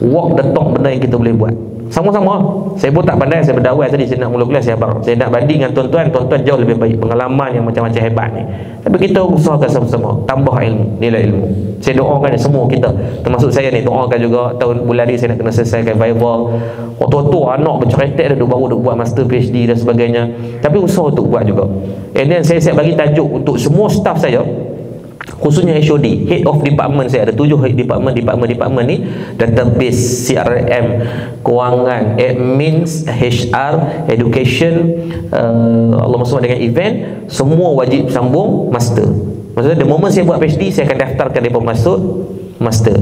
Speaker 1: walk the talk, benda yang kita boleh buat sama-sama. Saya pun tak pandai, saya berdawai tadi, saya nak mula kelas, saya nak banding dengan tuan-tuan jauh lebih baik, pengalaman yang macam-macam hebat ni. Tapi kita usahakan sama-sama tambah ilmu, nilai ilmu. Saya doakan semua kita, termasuk saya ni, doakan juga tahun bulan ni saya nak kena selesaikan Viva. Tua-tua anak berceretek dah baru buat master PhD dan sebagainya, tapi usaha untuk buat juga. And then saya bagi tajuk untuk semua staff saya, khususnya HOD, head of department saya, ada 7 head department ni, database, CRM, kewangan, admin, HR, education, Allahumma salli dengan event, semua wajib sambung master. Maksudnya the moment saya buat PhD, saya akan daftarkan dia masuk master.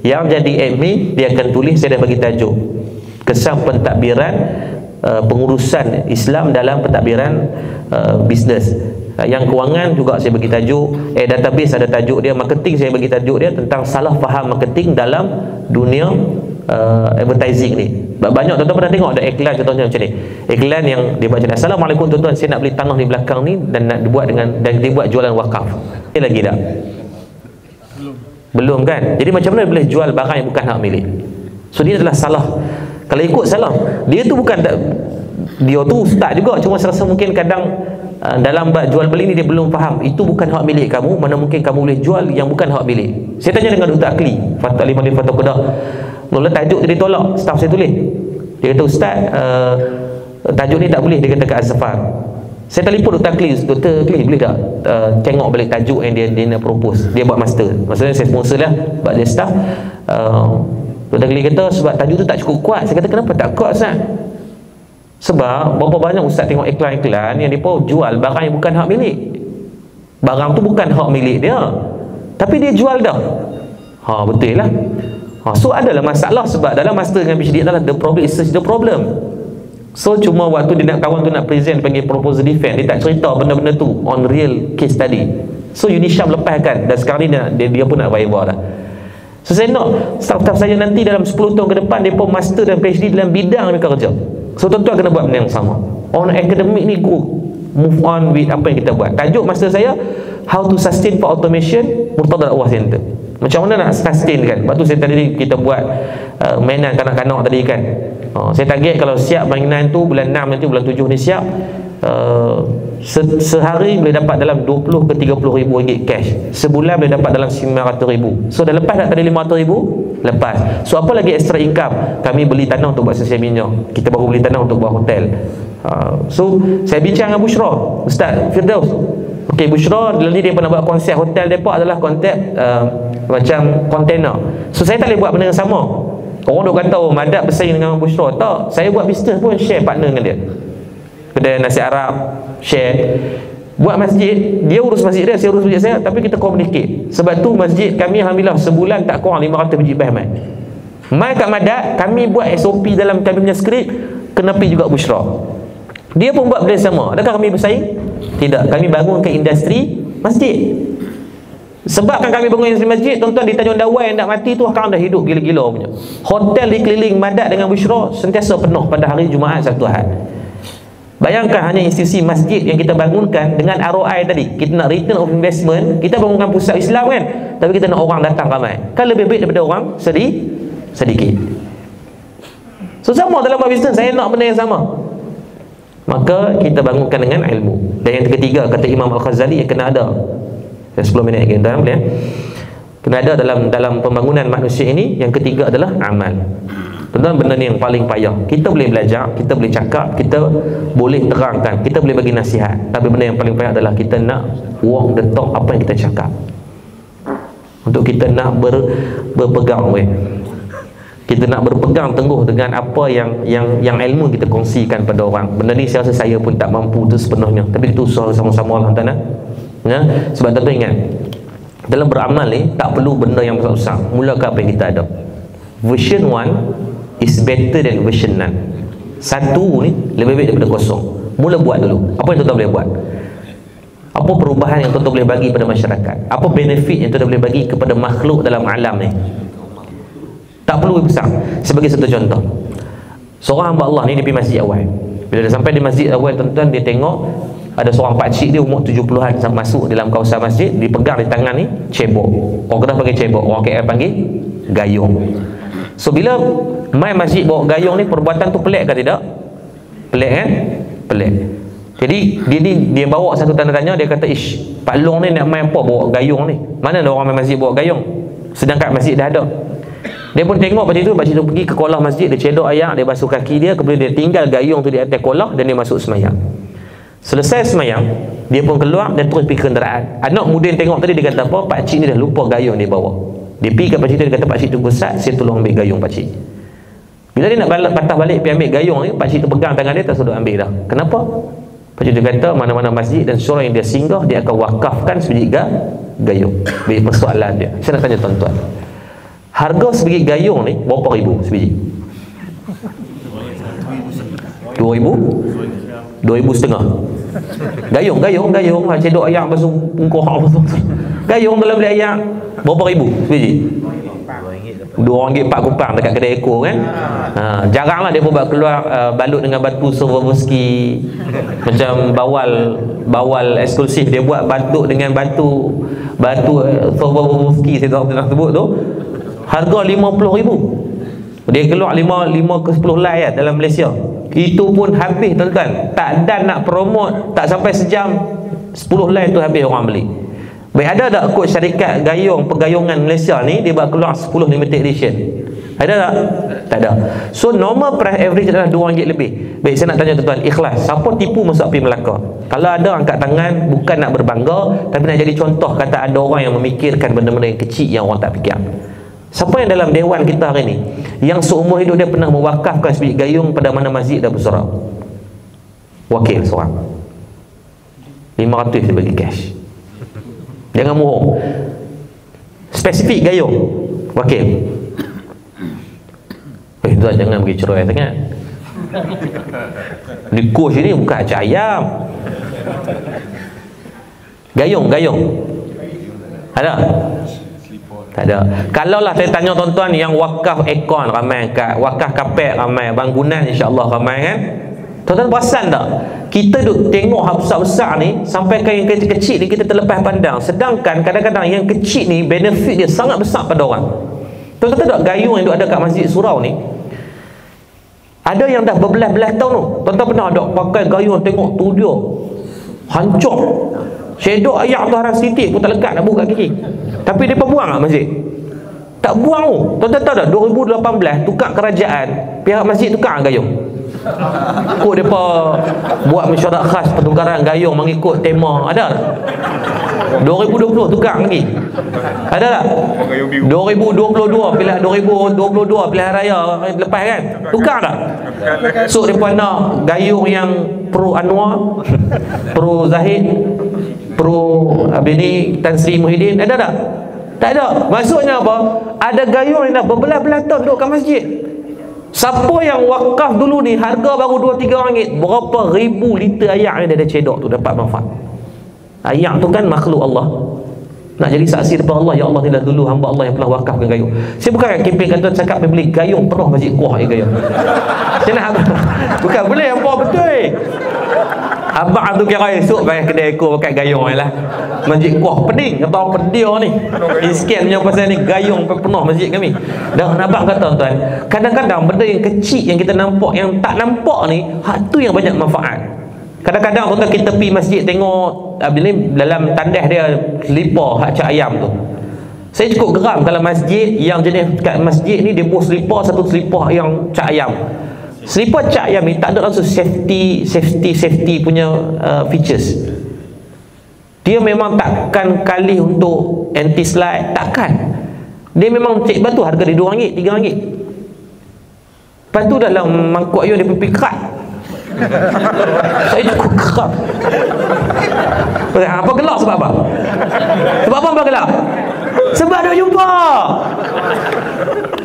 Speaker 1: Yang jadi admin, dia akan tulis, saya dah bagi tajuk kesan pentadbiran pengurusan Islam dalam pentadbiran bisnes. Yang kewangan juga saya bagi tajuk, database ada tajuk dia, marketing saya bagi tajuk dia tentang salah faham marketing dalam dunia advertising ni. Banyak tuan-tuan pernah tengok ada iklan contohnya macam ni, iklan yang dia buat macam ni, assalamualaikum tuan-tuan, saya nak beli tanah di belakang ni dan nak dibuat jualan wakaf. Ini lagi tak? Belum kan? Jadi macam mana boleh jual barang yang bukan hak milik? So dia adalah salah. Kalau ikut salah, dia tu bukan dia tu ustaz juga, cuma saya rasa mungkin kadang dalam jual beli ni dia belum faham itu bukan hak milik kamu, mana mungkin kamu boleh jual yang bukan hak milik. Saya tanya dengan Dr. Akli Fatul Ali Malik Fatul Kedah, mula tajuk dia tolak, staff saya tulis, dia kata ustaz tajuk ni tak boleh, dia kata kat Azfar. Saya telefon Dr. Klee boleh tak tengok balik tajuk yang dia nak propose. Dia buat master, maksudnya saya sponsor lah buat dia staff. Dr. Klee kata sebab tajuk tu tak cukup kuat. Saya kata kenapa tak kuat Ustaz? Sebab berapa banyak Ustaz tengok iklan-iklan yang mereka jual barang yang bukan hak milik. Barang tu bukan hak milik dia, tapi dia jual dah. Betul lah. So adalah masalah sebab dalam master dengan PhD adalah the problem is the problem. So cuma waktu dia nak kawan tu nak present panggil proposal defense, dia tak cerita benda-benda tu on real case study. So Unisham lepaskan dan sekarang ni dia pun nak viral dah. So saya nak staff-staff saya nanti dalam 10 tahun ke depan dia pun master dan PhD dalam bidang mereka kerja. So tuan-tuan kena buat benda yang sama. On academic ni go move on with apa yang kita buat. Tajuk master saya How to Sustain for Automation Murtada Dakwah Center. Macam mana nak sustain kan? Lepas tu saya tadi kita buat mainan kanak-kanak tadi kan. Saya target kalau siap mainan tu bulan 6 nanti, bulan 7 ni siap, sehari boleh dapat dalam 20 ke 30 ribu ringgit cash. Sebulan boleh dapat dalam 900 ribu. So dah lepas tak tadi 500 ribu? Lepas. So apa lagi extra income? Kami beli tanah untuk buat sosial minyak. Kita baru beli tanah untuk buat hotel. So saya bincang dengan Bushra Ustaz Firdaus. Okey, Bushra dalam ni dia pernah buat konsep hotel Depok adalah konsep macam kontainer. So saya tak boleh buat benda yang sama. Orang duk kata Madap bersaing dengan Bushra. Tak, saya buat bisnes pun share partner dengan dia. Kedai nasi Arab share. Buat masjid, dia urus masjid dia, saya urus masjid saya, tapi kita communicate. Sebab tu masjid kami alhamdulillah sebulan tak kurang 500 biji bahan mai kat Madap. Kami buat SOP dalam kami punya skrip, kena pergi juga Bushra. Dia pun buat benda sama. Adakah kami bersaing? Tidak. Kami bangunkan industri masjid. Sebabkan kami bangun industri masjid, tuan-tuan di Tanjung Dawai yang nak mati tu akan dah hidup gila-gila punya. Hotel di keliling Madap dengan Bushra sentiasa penuh pada hari Jumaat, Sabtu, Ahad. Bayangkan hanya institusi masjid yang kita bangunkan dengan ROI tadi. Kita nak return of investment, kita bangunkan pusat Islam kan, tapi kita nak orang datang ramai. Kan lebih baik daripada orang sedikit. So sama dalam buat bisnes, saya nak benda yang sama. Maka kita bangunkan dengan ilmu. Dan yang ketiga, kata Imam Al-Ghazali, yang kena ada 10 minit lagi tuan, boleh? Kena ada dalam pembangunan manusia ini. Yang ketiga adalah amal. Tuan-tuan, benda ni yang paling payah. Kita boleh belajar, kita boleh cakap, kita boleh terangkan, kita boleh bagi nasihat, tapi benda yang paling payah adalah kita nak walk the talk. Apa yang kita cakap, untuk kita nak berpegang kita nak berpegang teguh dengan apa yang ilmu kita kongsikan pada orang. Benda ni saya rasa saya pun tak mampu tu sepenuhnya, tapi itu usaha sama-sama lah tuan-tuan ya? Sebab tuan-tuan ingat, dalam beramal ni tak perlu benda yang besar-besar. Mulakan apa yang kita ada. Version 1 is better than version none. Satu ni lebih baik daripada kosong. Mula buat dulu. Apa yang tuan-tuan boleh buat? Apa perubahan yang tuan-tuan boleh bagi pada masyarakat? Apa benefit yang tuan-tuan boleh bagi kepada makhluk dalam alam ni? Tak perlu besar. Sebagai satu contoh, seorang hamba Allah ni dia pergi masjid awal. Bila dia sampai di masjid awal, tuan-tuan, dia tengok ada seorang pakcik dia umur 70-an masuk dalam kawasan masjid. Dipegang di tangan ni cebok. Orang Kedah panggil cebok, orang KL panggil gayung. So bila main masjid bawa gayung ni, perbuatan tu pelik ke tidak? Pelik kan? Pelik. Jadi dia bawa satu tanda tanya. Dia kata, ish, Pak Long ni nak main apa bawa gayung ni? Mana ada orang main masjid bawa gayung? Sedangkan masjid dah ada. Dia pun tengok pakcik tu pergi ke kolah masjid, dia cedok air, dia basuh kaki dia, kemudian dia tinggal gayung tu di atas kolah dan dia masuk semayang. Selesai semayang, dia pun keluar dan terus pergi kenderaan. Anak muda yang tengok tadi, dia kata apa? Pakcik ni dah lupa gayung dia bawa. Dia pergi kat pakcik tu, dia kata, pakcik tunggu sat, saya tolong ambil gayung pakcik. Bila dia nak patah balik pergi ambil gayung ni, pakcik tu pegang tangan dia, tak suruh ambil dah. Kenapa? Pakcik tu kata, mana-mana masjid dan surau yang dia singgah, dia akan wakafkan sebiji gayung. Bagi persoalan dia. Saya nak tanya tuan-tuan, harga sebiji gayung ni berapa ribu sebiji? 2,000? 2,500. Gayung cedok ayak basuh muka gayung dalam beli ayak berapa ribu sebiji? RM2 4 kupang dekat kedai ekor kan. Jaranglah dia pun buat keluar balut dengan batu Swarovski macam bawal eksklusif. Dia buat batuk dengan batu Swarovski saya tak sebut tu, harga RM50,000. Dia keluar 5 ke 10 lai dalam Malaysia. Itu pun habis tuan-tuan. Tak ada nak promote, tak sampai sejam 10 lai tu habis orang beli. Baik, ada tak kod syarikat gayung pergayungan Malaysia ni, dia buat keluar 10 limited edition? Ada tak? Tak ada. So normal price average adalah RM2 lebih. Baik, saya nak tanya tuan-tuan, ikhlas, siapa tipu masuk api Melaka? Kalau ada, angkat tangan. Bukan nak berbangga, tapi nak jadi contoh. Kata ada orang yang memikirkan benda-benda yang kecil yang orang tak fikir. Siapa yang dalam dewan kita hari ni yang seumur hidup dia pernah mewakafkan sebiji gayung pada mana masjid dah bersorak? Wakil seorang. 500 dia bagi cash. Jangan bohong. Spesifik gayung. Wakil. Tuan jangan pergi cerai sangat. Di coach ni bukan acak ayam. Gayung. Ada? Tak ada. Kalaulah saya tanya tuan-tuan yang wakaf aircon ramai, wakaf kapek ramai, bangunan insya-Allah ramai kan? Tuan-tuan perasan tak? Kita duk tengok hal besar-besar ni sampai ke yang kecil-kecil ni kita terlepas pandang. Sedangkan kadang-kadang yang kecil ni benefit dia sangat besar pada orang. Tuan-tuan tahu tak gayung yang duk ada kat Masjid Surau ni? Ada yang dah berbelas-belas tahun tu. Tuan-tuan pernah ada pakai gayung tengok tu dia hancur. Shadow ayak tu harap setitik pun tak lekat nak buka kaki. Tapi dia buang tak masjid? Tak buang tu. Tuan-tuan tahu tak 2018 tukar kerajaan, pihak masjid tukar gayung. Kok mereka buat mesyuarat khas pertukaran gayung mengikut tema. Ada tak? 2020 tukar lagi. Ada tak? 2022 pilihan 2022 pilihan raya lepas kan? Tukar tak? So mereka nak gayung yang pro Anwar, pro Zahid, pro Abini Tan Sri Muhyiddin. Ada tak? Tak ada. Maksudnya apa? Ada gayung yang dah berbelas-belas tahun duduk kat masjid. Siapa yang wakaf dulu ni harga baru RM2-3, berapa ribu liter ayak yang dia ada cedok tu dapat manfaat. Ayak tu kan makhluk Allah. Nak jadi saksi depan Allah, ya Allah tidak dulu hamba Allah yang pernah wakafkan gayung. Saya bukan kempen kata cakap beli gayung penuh masjid kuah gayung. Saya nak bukan boleh apa betul. Abang tu kira esok bayar kedai aku pakai gayung lah. Masjid kuah pening kata apa dia ni. Iskan punya pasal ni gayung penuh masjid kami. Dan abang kata tuan, kadang-kadang benda yang kecil yang kita nampak, yang tak nampak ni, hak tu yang banyak manfaat. Kadang-kadang tuan kita pergi masjid tengok ni dalam tandas dia selipar hak cak ayam tu. Saya cukup geram kalau masjid yang jenis kat masjid ni dia buat selipar, satu selipar yang cak ayam. Selipar cak ayam ni tak ada langsung safety punya features. Dia memang takkan kali untuk anti slide, takkan. Dia memang cek batu harga dia RM2, RM3. Lepas tu dalam mangkuk ayam dia pipi kerat. Saya cukup geram. Apa gelak sebab apa? Sebab apa gelak? Sebab dah jumpa.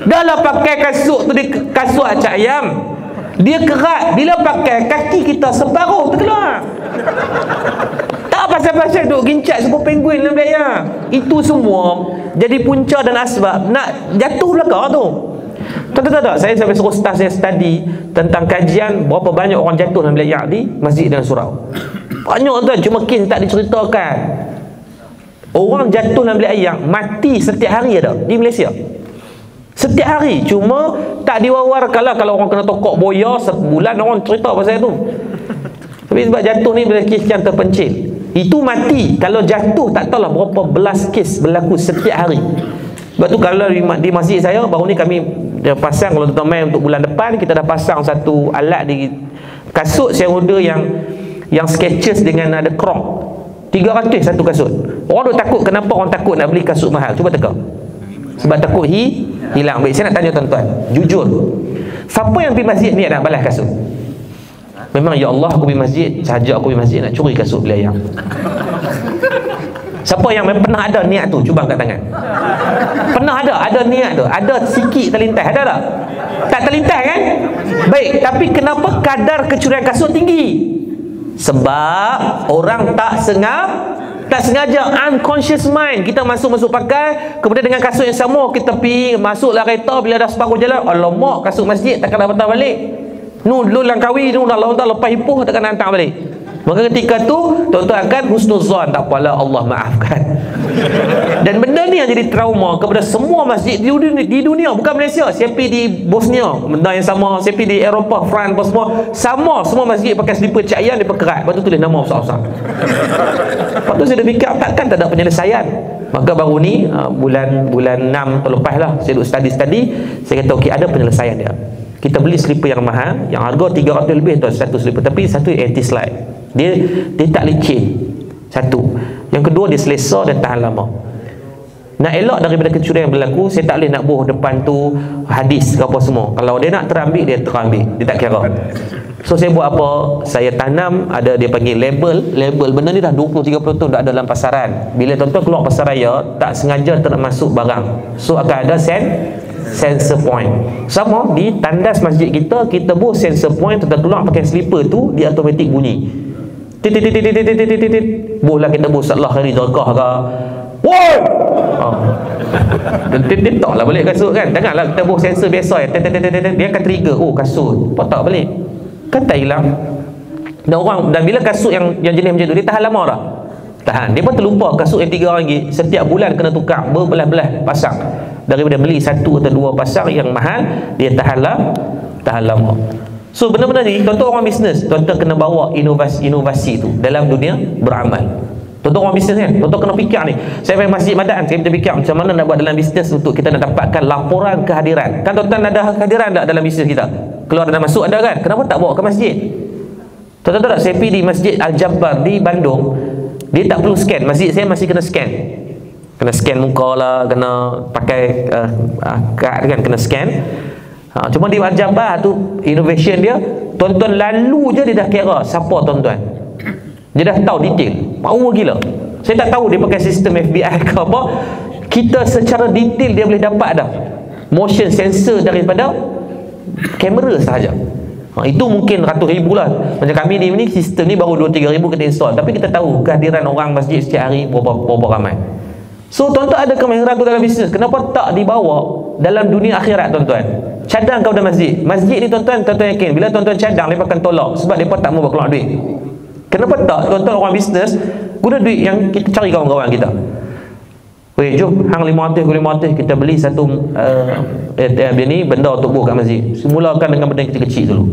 Speaker 1: Dah lah pakai kasut tu, dia kasut cak ayam. Dia kerat. Bila pakai, kaki kita separuh terkeluar. Tak pasal-pasal duk gincat sebuah penguin dalam daya. Itu semua jadi punca dan asbab nak jatuh belakang tu. Tahu tak? Saya sampai suruh staff saya study tentang kajian berapa banyak orang jatuh dalam layak di masjid dan surau. Banyak tuan, cuma kes tak diceritakan. Orang jatuh dalam layak mati setiap hari ada di Malaysia. Setiap hari, cuma tak diwawarkan. Kalau orang kena tokok boya sebulan orang cerita pasal tu. Tapi sebab jatuh ni bila kes yang terpencil, itu mati. Kalau jatuh tak tahulah berapa belas kes berlaku setiap hari. Sebab tu kalau di masjid saya baru ni kami pasang, kalau tuan main untuk bulan depan kita dah pasang satu alat di kasut saya order yang sketches dengan ada crop 300 satu kasut. Orang duk takut, kenapa orang takut nak beli kasut mahal? Cuba teka. Sebab takut hilang. Baik, saya nak tanya tuan-tuan, jujur, siapa yang pergi masjid ni nak balas kasut? Memang ya Allah aku pergi masjid, sahaja aku pergi masjid nak curi kasut beli ayam. Siapa yang pernah ada niat tu? Cuba angkat tangan. Pernah ada niat tu? Ada sikit terlintas, ada tak? Tak terlintas kan? Baik, tapi kenapa kadar kecurian kasut tinggi? Sebab orang tak sengaja, unconscious mind. Kita masuk pakai, kemudian dengan kasut yang sama kita pergi masuklah kereta, bila dah separuh jalan, alamak kasut masjid takkan dah patah balik. Nu lu langkawi, nu dah lepas hipuh takkan nak hantar balik. Maka ketika tu tuan-tuan akan husnuzan, tak apalah Allah maafkan. Dan benda ni yang jadi trauma kepada semua masjid di dunia, bukan Malaysia. Siapa di Bosnia benda yang sama, siapa di Eropah, France semua masjid pakai slipper cak ayam, dia pekerat. Lepas tu tulis nama besar-besar. Lepas tu saya dah fikir takkan tak ada penyelesaian. Maka baru ni bulan 6 lepas lah saya duduk study, saya kata okey, ada penyelesaian dia. Kita beli slipper yang mahal, yang harga 300 lebih tu satu slipper, tapi satu anti-slide. Dia tak licin. Satu. Yang kedua, dia selesa dan tahan lama. Nak elak daripada kecurian yang berlaku, saya tak boleh nak buh depan tu hadis ke apa semua. Kalau dia nak terambil, dia terambil, dia tak kira. So saya buat apa? Saya tanam, ada dia panggil label. Benda ni dah 20-30 tahun dah ada dalam pasaran. Bila tuan-tuan keluar pasar raya, tak sengaja termasuk barang, so akan ada sensor point. Sama di tandas masjid kita buh sensor point. Tuan-tuan keluar pakai slipper tu, dia automatik bunyi. Buhlah kita buh salah hari zakah ke. Woi! Dia tak lah balik kasut kan. Janganlah kita buh sensor biasa ya. Dia akan trigger, oh kasut, potong balik. Kan tak hilang. Dan bila kasut yang jenis macam tu, dia tahan lama dah. Tahan. Dia pun terlupa kasut yang RM3 setiap bulan kena tukar berbelah-belah pasang. Daripada beli satu atau dua pasang yang mahal, dia tahan lama. So benda-benda ni, tuan-tuan orang bisnes, tuan-tuan kena bawa inovasi tu dalam dunia beramal. Tuan-tuan orang bisnes kan, tuan-tuan kena fikir ni. Saya pergi Masjid Madaan, saya fikir macam mana nak buat dalam bisnes untuk kita nak dapatkan laporan kehadiran. Kan tuan-tuan ada kehadiran tak dalam bisnes kita? Keluar dan masuk ada kan? Kenapa tak bawa ke masjid? Tuan-tuan tahu tak, saya pergi di Masjid Al-Jabbar di Bandung, dia tak perlu scan. Masjid saya masih kena scan. Kena scan muka lah, kena pakai kad kan, kena scan. Cuma di Al-Jabbar tu innovation dia, tuan-tuan lalu je dia dah kira siapa tuan-tuan. Dia dah tahu detail. Power gila. Saya tak tahu dia pakai sistem FBI ke apa. Kita secara detail dia boleh dapat dah motion sensor daripada kamera sahaja. Itu mungkin ratus ribu lah. Macam kami ni sistem ni baru 2-3 ribu kita install, tapi kita tahu kehadiran orang masjid setiap hari berapa ramai. So tuan-tuan ada kemahiran tu dalam bisnes, kenapa tak dibawa dalam dunia akhirat tuan-tuan? Cadang kau dalam masjid. Masjid ni tuan-tuan yakin bila tuan-tuan cadang, mereka akan tolak sebab mereka tak mau berkeluar duit. Kenapa tak tuan-tuan orang bisnes guna duit yang kita cari kawan-kawan kita? Weh, jom hang 500 kita beli satu dia ni benda untuk buat kat masjid. Mulakan dengan benda yang kecil-kecil dulu.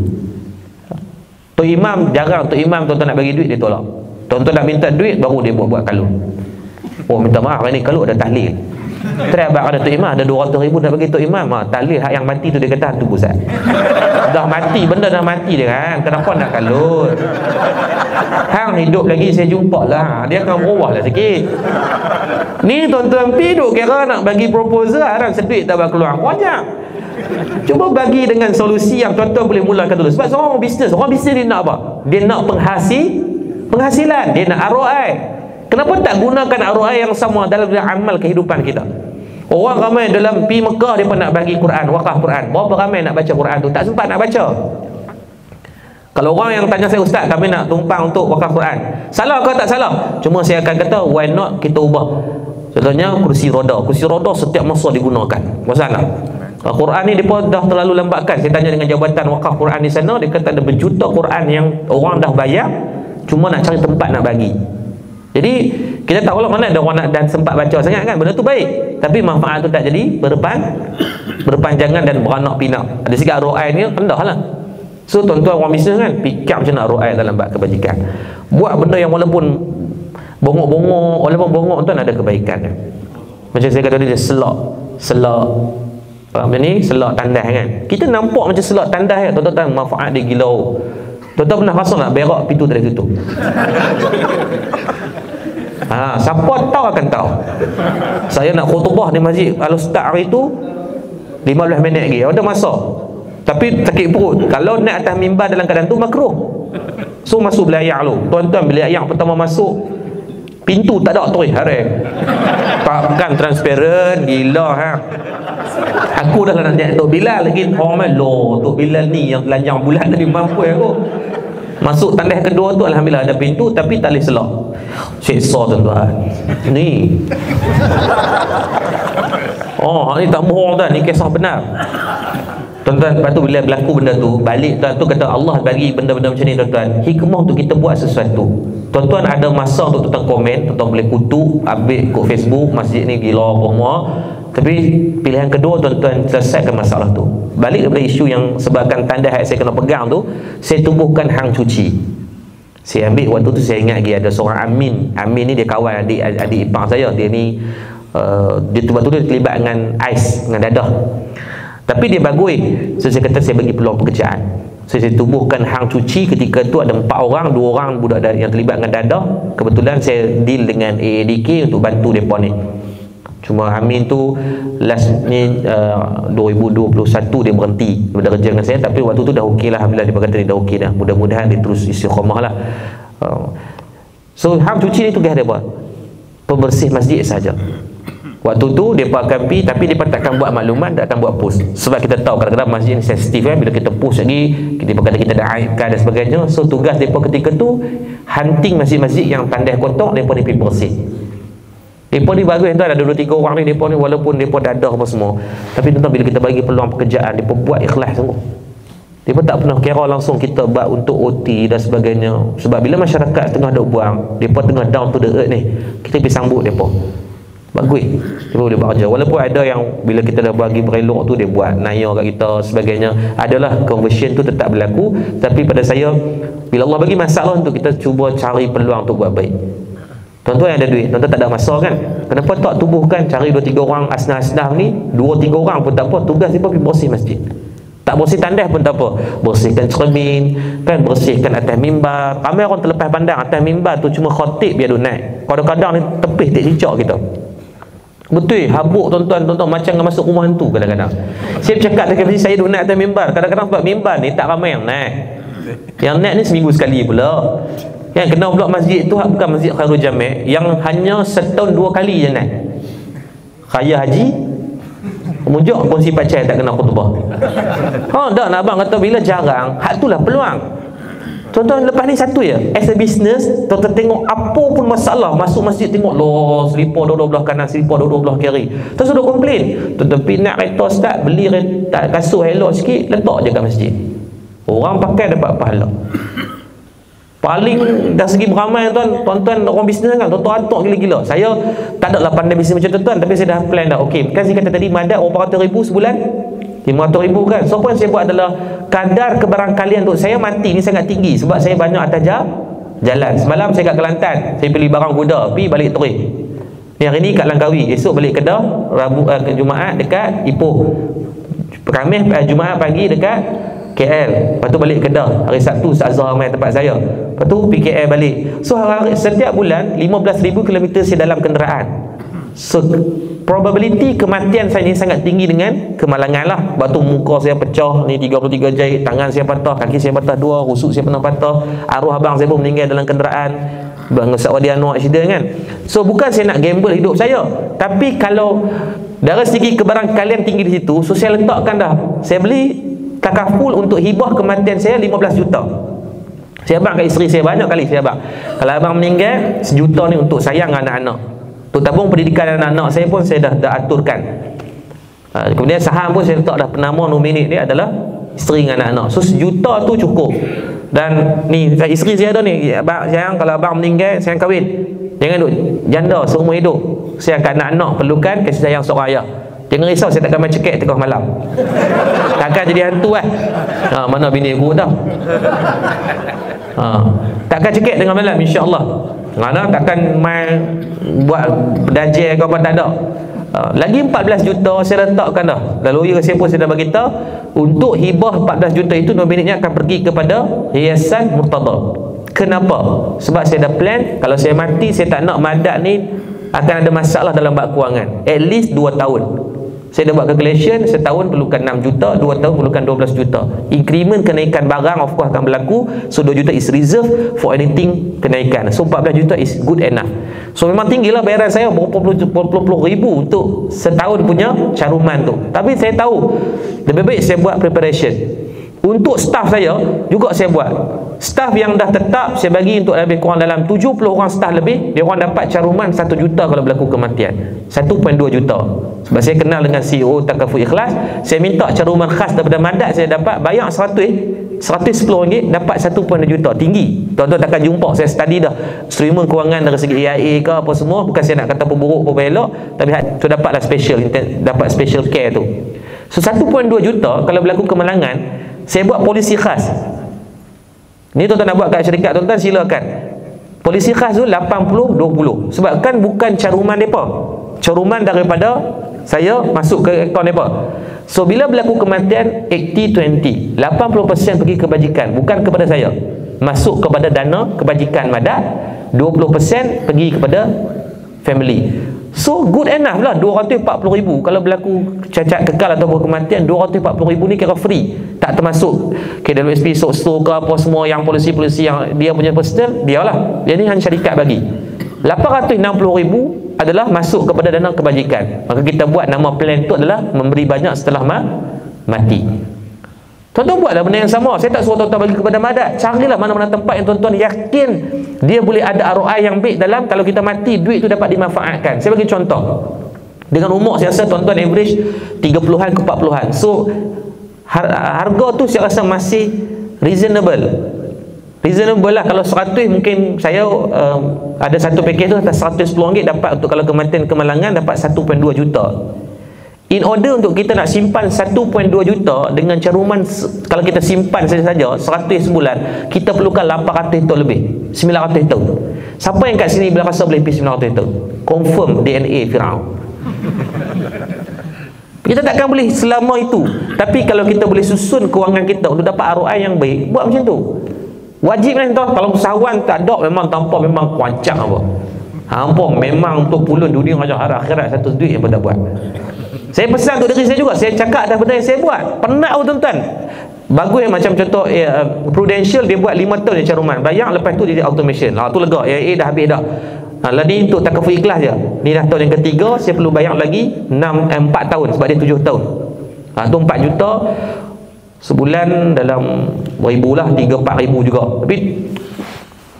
Speaker 1: Tok Imam jarang, Tok Imam tuan-tuan nak bagi duit dia tolak. Tuan-tuan nak minta duit baru dia buat kalung. Oh minta maaf, ini kalau ada tahlil. Try abang ada Tok Imam, ada 200 ribu nak bagi Tok Imam. Tahlil hak yang mati tu dia kata tu pusat. Dah mati, benda dah mati dia kan. Kenapa nak kalut? Hang hidup lagi saya jumpa lah, dia akan berubah lah sikit. Ni tuan-tuan piduk kira nak bagi proposal, harap seduit tak keluar. Wajak. Cuba bagi dengan solusi yang tuan-tuan boleh mulakan dulu. Sebab orang bisnes ni nak apa? Dia nak penghasilan, dia nak ROI. Kenapa tak gunakan ROI yang sama dalam amal kehidupan kita? Orang ramai dalam pergi Mekah, dia pun nak bagi Quran, wakaf Quran. Berapa ramai nak baca Quran tu? Tak sempat nak baca. Kalau orang yang tanya saya, Ustaz, kami nak tumpang untuk wakaf Quran, salah ke tak salah? Cuma saya akan kata, why not kita ubah. Contohnya kursi roda setiap masa digunakan. Masalah Quran ni dia pun dah terlalu lambatkan. Saya tanya dengan jabatan wakaf Quran di sana, dia kata ada berjuta Quran yang orang dah bayar, cuma nak cari tempat nak bagi. Jadi kita tak tahu mana ada orang nak dan sempat baca sangat kan. Benda tu baik, tapi manfaat tu tak jadi berpanjangan dan beranak pinak. Ada sikit ROI ni rendah lah. So tuan-tuan orang bisnes kan, fikir macam nak ROI dalam bab kebajikan. Buat benda yang walaupun bongok-bongok, walaupun bongok tuan ada kebaikan. Macam saya kata tadi, selak apa ni, selak tandas kan. Kita nampak macam selak tandas kan, tuan-tuan manfaat dia gila. Tuan-tuan pernah rasa nak berak pintu tak tutup? Siapa tahu akan tahu. Saya nak khutbah di Masjid Al-Ustaz hari tu 15 minit lagi, ada masa. Tapi sakit perut. Kalau nak atas mimbar dalam keadaan tu makruh. So masuk belayak lu. Tuan-tuan belayak pertama masuk, pintu tak ada tu haram. Kan transparent gila ha. Aku dah nak tengok Tok Bilal lagi hormat loh. Tok Bilal ni yang telanjang bulat tadi mampu aku. Masuk tandas kedua tu alhamdulillah ada pintu tapi tak boleh selak. Seksa tuan-tuan. Ni. Ni tak bohong dah, ni kisah benar. Tuan-tuan, lepas tu bila berlaku benda tu, balik tuan tu kata Allah bagi benda-benda macam ni tuan-tuan. Hikmah untuk kita buat sesuatu. Tuan-tuan ada masa untuk tuan komen, tuan boleh kutuk, update kat Facebook, masjid ni gila apa semua. Tapi pilihan kedua tuan-tuan selesaikan masalah tu. Balik daripada isu yang sebabkan tanda yang saya kena pegang tu, saya tubuhkan hang cuci. Saya ambil waktu tu, saya ingat lagi ada seorang Amin ni dia kawan adik ipar saya. Dia ni dia waktu tu dia terlibat dengan AIS, dengan dadah. Tapi dia bagui. So saya kata saya bagi peluang pekerjaan. So saya tubuhkan hang cuci. Ketika tu ada 4 orang, 2 orang budak yang terlibat dengan dadah. Kebetulan saya deal dengan AADK untuk bantu mereka ni. Cuma Amin tu last ni 2021 dia berhenti daripada kerja dengan saya. Tapi waktu tu dah okey lah, alhamdulillah. Dia berkata dia dah okey dah. Mudah-mudahan dia terus istiqamah lah. So hang cuci ni tugas dia apa? Pembersih masjid saja. Waktu tu mereka akan pergi, tapi mereka takkan buat maklumat, tak akan buat post. Sebab kita tahu kadang-kadang masjid ni sensitif kan. Bila kita post lagi, kita kata kita dah aibkan dan sebagainya. So tugas mereka ketika tu hunting masjid-masjid yang tandai kotor, mereka ni pergi bersih. Mereka ni bagus tuan, ada 2-3 orang ni. Mereka ni walaupun mereka dadah apa semua, tapi tuan bila kita bagi peluang pekerjaan, mereka buat ikhlas sungguh. Mereka tak pernah kira langsung kita buat untuk OT dan sebagainya. Sebab bila masyarakat tengah duk buang, mereka tengah down to the earth ni, kita pergi sambut mereka. Bagus, dia boleh buat kerja. Walaupun ada yang bila kita dah bagi berelok tu, dia buat naya kat kita sebagainya. Adalah conversion tu tetap berlaku. Tapi pada saya, bila Allah bagi masalah untuk kita cuba cari peluang untuk buat baik. Tuan-tuan yang ada duit, tuan-tuan tak ada masa kan? Kenapa tak tubuhkan cari 2-3 orang asnaf-asnaf ni, 2-3 orang pun tak apa, tugas dia pergi bersih masjid. Tak bersih tandas pun tak apa, bersihkan cermin kan, bersihkan atas mimbar. Ramai orang terlepas pandang atas mimbar tu cuma khatib dia duk naik. Kadang-kadang ni tepih tak cicak kita. Betul, habuk tuan-tuan macam nak masuk rumah hantu kadang-kadang. Saya bercakap dengan saya duk naik atas mimbar. Kadang-kadang sebab mimbar ni tak ramai yang naik. Yang naik ni seminggu sekali pula. Yang kena pula masjid tu bukan masjid Khairul Jami', yang hanya setahun 2 kali je naik. Raya haji, mujuk kongsi pacai tak kena khutbah. Dah nak abang kata bila jarang, hak itulah peluang. Tuan-tuan lepas ni satu ya, as a business, tuan-tuan tengok apa pun masalah, masuk masjid tengok loh, selipar dua belah kanan, selipar dua belah kiri. Terus sudah komplain, tuan-tuan pergi nak kereta start, beli kasut elok sikit, letak je kat masjid. Orang pakai dapat pahala. Paling dah segi beramai tuan-tuan orang bisnes kan, tuan-tuan atok gila-gila. Saya tak ada lah pandai bisnes macam tuan-tuan, tapi saya dah plan dah. Okey, kan saya kata tadi madat berapa ratus ribu sebulan? 500,000 kan. So apa yang saya buat adalah kadar kebarangkalian untuk saya mati ni sangat tinggi sebab saya banyak atas jalan. Semalam saya kat Kelantan, saya beli barang kuda, pergi balik Terih. Ni hari ni kat Langkawi, esok balik Kedah, Jumaat dekat Ipoh, Khamis Jumaat pagi dekat KL, lepas tu balik Kedah, hari Sabtu Ustaz Azhar main tempat saya, lepas tu pergi KL balik. So setiap bulan 15,000 km saya dalam kenderaan. So probability kematian saya ni sangat tinggi dengan kemalangan lah. Sebab tu muka saya pecah ni 33 jahit, tangan saya patah, kaki saya patah 2, rusuk saya pernah patah, arwah abang saya pun meninggal dalam kenderaan Bang Saudi Anwar accident kan. So bukan saya nak gamble hidup saya, tapi kalau dari segi kebarangkalian tinggi di situ, so saya letakkan dah, saya beli takaful untuk hibah kematian saya 15 juta. Saya abang kat isteri saya, banyak kali saya abang, kalau abang meninggal 1 juta ni untuk sayang anak-anak. Untuk tabung pendidikan anak-anak saya pun saya dah aturkan. Kemudian saham pun saya letak dah, penama nominate dia adalah isteri dengan anak-anak. So 1 juta tu cukup. Dan ni isteri saya ada ni, abang sayang kalau abang meninggal saya kahwin, jangan duk janda seumur hidup. Saya akan anak-anak perlukan kasih sayang seorang ayah. Jangan risau, saya takkan main cekek tengah malam. Takkan jadi hantu mana bini aku dah. Takkan cekek tengah malam insya-Allah. Mana takkan main buat dajal ke apa, tak ada. Lagi 14 juta saya letakkan dah. Lalu saya pun saya dah bagi tahu untuk hibah 14 juta itu nominatnya akan pergi kepada Yayasan Murtada. Kenapa? Sebab saya dah plan kalau saya mati, saya tak nak madat ni akan ada masalah dalam bab kewangan. At least 2 tahun. Saya dah buat calculation, setahun perlukan 6 juta, 2 tahun perlukan 12 juta. Increment kenaikan barang of course akan berlaku. So 2 juta is reserved for anything kenaikan. So 14 juta is good enough. So memang tinggilah bayaran saya, berapa puluh ribu untuk setahun punya caruman tu. Tapi saya tahu lebih baik saya buat preparation. Untuk staff saya juga saya buat. Staff yang dah tetap saya bagi untuk lebih kurang dalam 70 orang staff lebih, dia orang dapat caruman 1 juta kalau berlaku kematian. 1.2 juta. Sebab saya kenal dengan CEO Takaful Ikhlas, saya minta caruman khas daripada madat saya dapat, bayar 110 ringgit dapat 1.2 juta. Tinggi. Tuan-tuan takkan jumpa, saya study dah streamer kewangan dari segi AIA ke apa semua. Bukan saya nak kata apa buruk apa elok, tapi tu dapatlah special, dapat special care tu. So 1.2 juta kalau berlaku kemalangan, saya buat polisi khas. Ni tuan-tuan nak buat kat syarikat tuan-tuan, silakan. Polisi khas tu 80-20. Sebab kan bukan caruman mereka, caruman daripada saya masuk ke akaun mereka. So bila berlaku kematian 80-20, 80% pergi kebajikan, bukan kepada saya, masuk kepada dana kebajikan Madat, 20% pergi kepada family. So good enough lah 240,000. Kalau berlaku cacat kekal ataupun kematian, 240,000 ni kira free, tak termasuk KWSP, SOSTO ke apa semua yang polisi-polisi yang dia punya personal, dia lah. Jadi hanya syarikat bagi. 860,000 adalah masuk kepada dana kebajikan. Maka kita buat nama plan tu adalah memberi banyak setelah mati. Tuan-tuan buatlah benda yang sama. Saya tak suruh tuan-tuan bagi kepada Madat. Carilah mana-mana tempat yang tuan-tuan yakin dia boleh ada ROI yang baik dalam, kalau kita mati duit tu dapat dimanfaatkan. Saya bagi contoh. Dengan umur saya rasa tuan-tuan average 30-an ke 40-an. So harga tu saya rasa masih reasonable. Reasonable lah. Kalau 100 mungkin saya ada satu package tu atas RM110 dapat untuk kalau kematian kemalangan dapat 1.2 juta. In order untuk kita nak simpan 1.2 juta dengan caruman, kalau kita simpan saja 100 sebulan, kita perlukan 800 tahun lebih, 900 tahun. Siapa yang kat sini bila rasa boleh pergi 900 tahun? Confirm DNA Firaun. Kita takkan boleh selama itu. Tapi kalau kita boleh susun kewangan kita untuk dapat ROI yang baik, buat macam tu. Wajib lah tuan. Kalau usahawan tak ada, memang tanpa memang kuancang apa. Hampung memang untuk pulun dunia aja akhirat satu duit yang pun tak buat. Saya pesan untuk diri saya juga. Saya cakap atas benda yang saya buat. Penat pun tuan-tuan. Bagus macam contoh Prudential, dia buat 5 tahun je caruman. Bayar lepas tu dia automation. Tu lega. Dah habis dah. Lah ni untuk takaful ikhlas je. Ni dah tahun yang ketiga, saya perlu bayar lagi 4 tahun sebab dia 7 tahun. Tu 4 juta sebulan, dalam ribu lah, 3-4 ribu juga. Tapi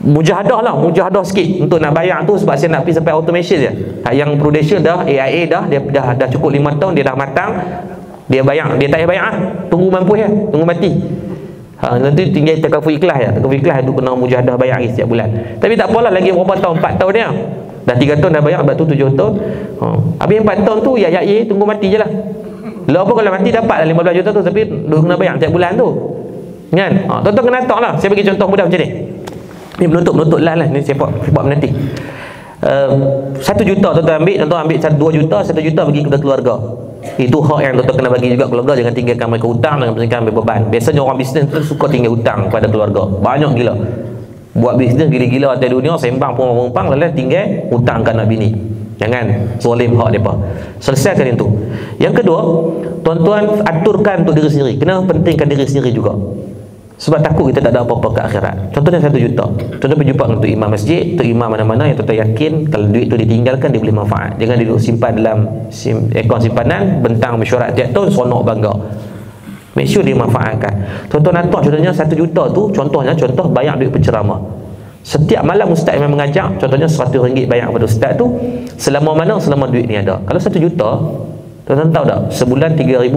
Speaker 1: mujahadah lah, mujahadah sikit untuk nak bayar tu, sebab saya nak pergi sampai automation je. Yang Prudential dah, AIA dah, dia dah cukup 5 tahun, dia dah matang, dia bayar, dia tak payah bayar lah, tunggu mampu je, tunggu mati. Nanti tinggal takaful ikhlas je. Takaful ikhlas tu kena mujahadah bayar setiap bulan. Tapi tak apalah, lagi berapa tahun, 4 tahun dia dah 3 tahun dah bayar, sebab tu 7 tahun. Habis 4 tahun tu ya tunggu mati je lah. Lah apa kalau mati dapat lah 15 juta tu, tapi dia kena bayar setiap bulan tu kan. Tuan-tuan kena tahu lah. Saya bagi contoh mudah macam ni. Ni menutup lah ni saya buat nanti. 1 juta tuan-tuan ambil 2 juta, 1 juta bagi kepada keluarga. Itu hak yang tuan-tuan kena bagi juga keluarga. Jangan tinggalkan mereka hutang, jangan tinggalkan ambil beban. Biasanya orang bisnes tu suka tinggal hutang kepada keluarga, banyak gila. Buat bisnes gila-gila atas dunia, sembang penumpang, lalu tinggal hutang kat anak bini. Jangan zalim hak mereka. Selesaikan itu. Yang kedua, tuan-tuan aturkan untuk diri sendiri. Kena pentingkan diri sendiri juga. Sebab takut kita tak ada apa-apa ke akhirat. Contohnya 1 juta. Tuan-tuan berjumpa untuk imam masjid, untuk imam mana-mana yang tuan-tuan yakin kalau duit tu ditinggalkan dia boleh manfaat. Jangan duduk simpan dalam akaun simpanan, bentang mesyuarat tiap tahun, seronok bangga. Make sure dia manfaatkan. Tuan-tuan atur contohnya 1 juta tu, contoh bayar duit penceramah. Setiap malam ustaz yang mengajak, contohnya RM100 bayar kepada ustaz tu, selama mana? Selama duit ni ada. Kalau 1 juta, tuan-tuan tahu tak? Sebulan 3,000,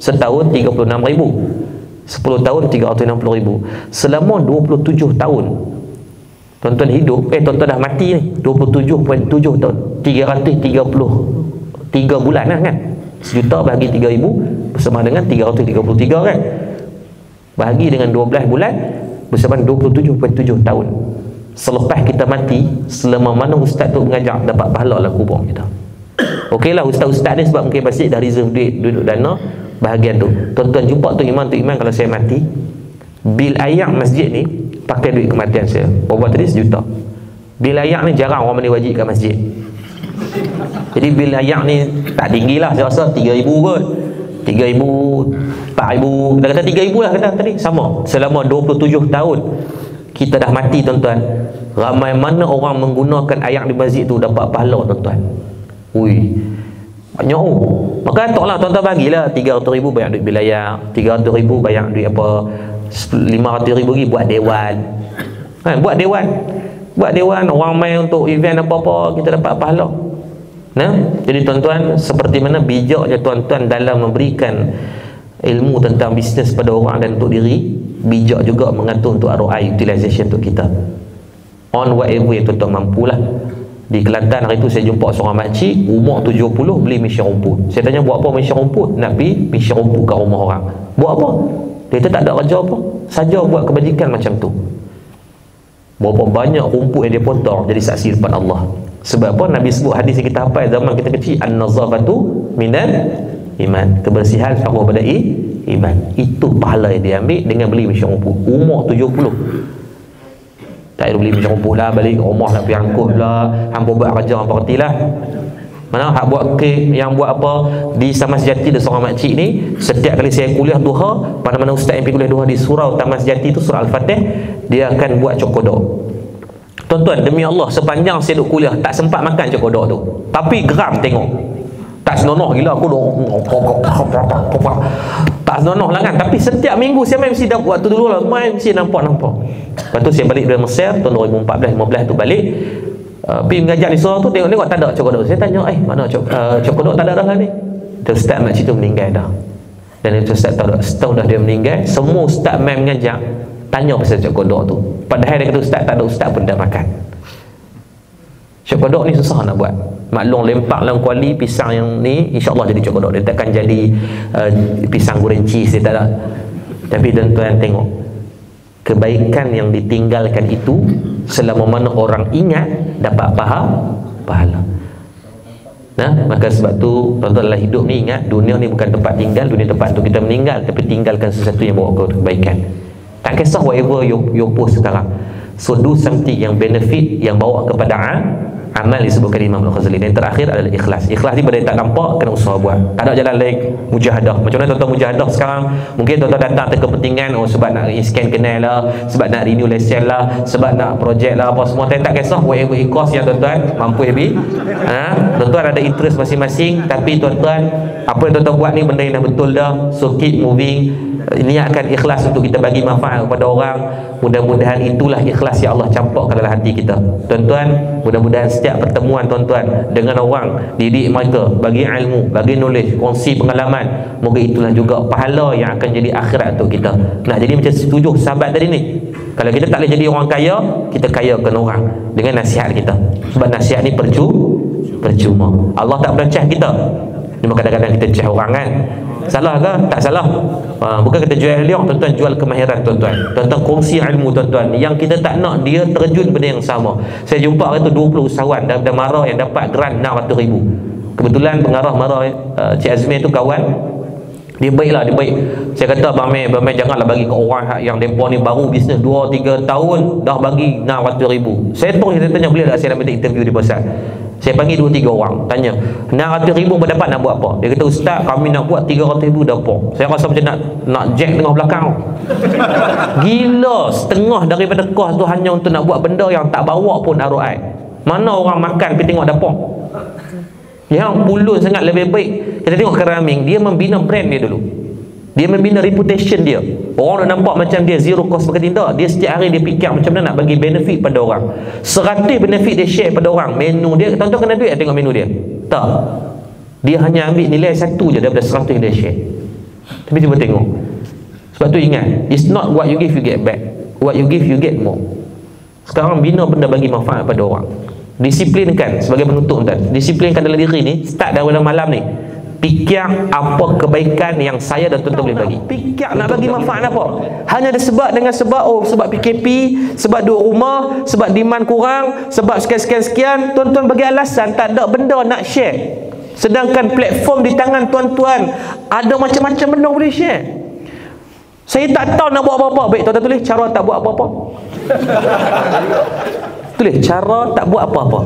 Speaker 1: setahun 36,000, 10 tahun 360,000. Selama 27 tahun tuan-tuan hidup, tuan-tuan dah mati ni, 27.7 tahun, 333 bulan lah kan. 1 juta bahagi 3,000 bersama dengan 333 kan. Bahagi dengan 12 bulan bersama 27.7 tahun. Selepas kita mati, selama mana ustaz tu mengajar, dapat pahala lah kubur kita. Okey lah ustaz-ustaz ni sebab mungkin pasti dah reserve duit, duduk dana bahagian tu. Tuan-tuan jumpa tu iman kalau saya mati, bil ayak masjid ni pakai duit kematian saya. Berapa tadi? 1 juta. Bil ayak ni jarang orang mandi wajib kat masjid. Jadi bil ayak ni tak tinggi lah, saya rasa 3,000 kot. 3,000, 4,000, kita kata 3,000 lah kata tadi, sama. Selama 27 tahun kita dah mati tuan-tuan. Ramai mana orang menggunakan ayak di masjid tu dapat pahala tuan-tuan. Ui, banyak Maka taklah tuan-tuan bagilah 300,000 bayar duit bil ayak, 300,000 bayar duit apa, 500,000 lagi buat dewan kan, buat dewan orang main untuk event apa-apa, kita dapat pahala. Jadi tuan-tuan, seperti mana bijaknya tuan-tuan dalam memberikan ilmu tentang bisnes pada orang dan untuk diri, bijak juga mengatur untuk ROI utilization untuk kita on whatever yang tuan-tuan mampulah. Di Kelantan hari tu saya jumpa seorang makcik umur 70 beli mesin rumput. Saya tanya buat apa mesin rumput? Nak pergi mesin rumput kat rumah orang. Buat apa? Dia tu tak ada kerja apa, saja buat kebajikan macam tu. Berapa banyak rumput yang dia potong jadi saksi depan Allah. Sebab apa? Nabi sebut hadis yang kita hafal zaman kita kecil, an-nazafatu minal iman. Kebersihan separuh pada iman. Itu pahala yang dia ambil dengan beli mesyuk rumput. Umur 70. Tak ada beli mesyuk rumput lah, balik ke rumah nak pergi angkut lah, hampa buat kerja, hampa kerti lah. Mana hak buat kek, yang buat apa di Taman Sejati, ada seorang makcik ni, setiap kali saya kuliah duha, mana-mana ustaz yang pergi kuliah duha di surau Taman Sejati tu, surau Al-Fatih, dia akan buat cokodok. Tuan-tuan, demi Allah, sepanjang saya duduk kuliah tak sempat makan cokodok tu, tapi geram tengok. Tak senonoh gila aku tak senonoh lah kan, tapi setiap minggu saya main mesti dah buat tu dulu lah, main mesti nampak. Lepas tu saya balik dari Mesir tahun 2014-15 tu balik, pergi mengajar di surau tu, tengok tak ada cokodok. Saya tanya, mana cokodok tak ada dah lah ni. Ustaz makcik tu meninggal dah. Dan itu ustaz tahu dah, setahun dah dia meninggal. Semua ustaz main mengajar tanya pasal cokodok tu. Padahal dia kata ustaz tak ada, ustaz pun dah makan. Cokodok ni susah nak buat. Maklum lempak dalam kuali pisang yang ni, insya-Allah jadi cokodok. Dia takkan jadi pisang goreng cheese, dia tak ada. Tapi tuan-tuan tengok, kebaikan yang ditinggalkan itu selama mana orang ingat dapat pahala. Nah, maka sebab tu tuan-tuan dalam hidup ni ingat, dunia ni bukan tempat tinggal, dunia tempat untuk kita meninggal, tapi tinggalkan sesuatu yang bawa kebaikan. Tak kisah whatever you post sekarang. So do something yang benefit, yang bawa kepada amal, disebutkan Imam Al-Ghazali. Dan yang terakhir adalah ikhlas. Ikhlas ni benda tak nampak, kena usaha buat. Tak ada jalan lain, mujahadah. Macam mana tuan-tuan mujahadah sekarang? Mungkin tuan-tuan datang ke kepentingan, sebab nak scan kenal lah, sebab nak renew lesen lah, sebab nak projek lah, apa semua. Tak kisah whatever it cost yang tuan-tuan mampu habis. Tuan-tuan ada interest masing-masing, tapi tuan-tuan, apa yang tuan-tuan buat ni benda yang dah betul dah. So keep moving. Niatkan ikhlas untuk kita bagi manfaat kepada orang. Mudah-mudahan itulah ikhlas yang Allah campurkan dalam hati kita. Tuan-tuan, mudah-mudahan setiap pertemuan tuan-tuan dengan orang, didik mereka, bagi ilmu, bagi knowledge, kongsi pengalaman, moga itulah juga pahala yang akan jadi akhirat untuk kita. Nak jadi macam 7 sahabat tadi ni. Kalau kita tak boleh jadi orang kaya, kita kayakan orang dengan nasihat kita. Sebab nasihat ni percuma. Allah tak pernah cah kita. Cuma kadang-kadang kita cah orang kan. Salah ke? Tak salah. Bukan kita jual liang, tuan-tuan, jual kemahiran tuan-tuan. Tuan-tuan kongsi ilmu tuan-tuan. Yang kita tak nak dia terjun benda yang sama. Saya jumpa hari tu 20 usahawan dan Mara yang dapat grant 600,000. Kebetulan pengarah Mara Cik Azmi tu kawan. Dia baiklah, dia baik. Saya kata Abang Meh janganlah bagi ke orang yang mereka ni baru bisnes 2-3 tahun dah bagi 600,000. Saya tanya boleh tak saya nak minta interview di pasal. Saya panggil 2-3 orang, tanya 600,000 berdapat nak buat apa? Dia kata, ustaz kami nak buat 300,000 dapat. Saya rasa macam nak jack tengah belakang. Gila, setengah daripada kos tu hanya untuk nak buat benda yang tak bawa pun ROI. Mana orang makan pergi tengok dapur? Yang pulun sangat lebih baik kita tengok Keraming, dia membina brand dia dulu. Dia membina reputation dia. Orang nak nampak macam dia zero cost marketing tak. Dia setiap hari dia fikir macam mana nak bagi benefit pada orang. 100 benefit dia share pada orang. Menu dia, tuan-tuan kena duit tengok menu dia? Tak. Dia hanya ambil nilai 1 je daripada 100 yang dia share. Tapi cuba tengok. Sebab tu ingat, it's not what you give you get back. What you give you get more. Sekarang bina benda bagi manfaat pada orang. Disiplinkan sebagai penutup tuan. Disiplinkan dalam diri ni, start dari malam ni. Fikir apa kebaikan yang saya dan tuan-tuan boleh bagi. Fikir nak bagi manfaat apa. Hanya disebab dengan sebab PKP, sebab duduk rumah, sebab demand kurang, sebab sekian-sekian, tuan-tuan bagi alasan tak ada benda nak share. Sedangkan platform di tangan tuan-tuan ada macam-macam benda boleh share. Saya tak tahu nak buat apa-apa. Baik, tuan-tuan tulis cara tak buat apa-apa. Tulis cara tak buat apa-apa.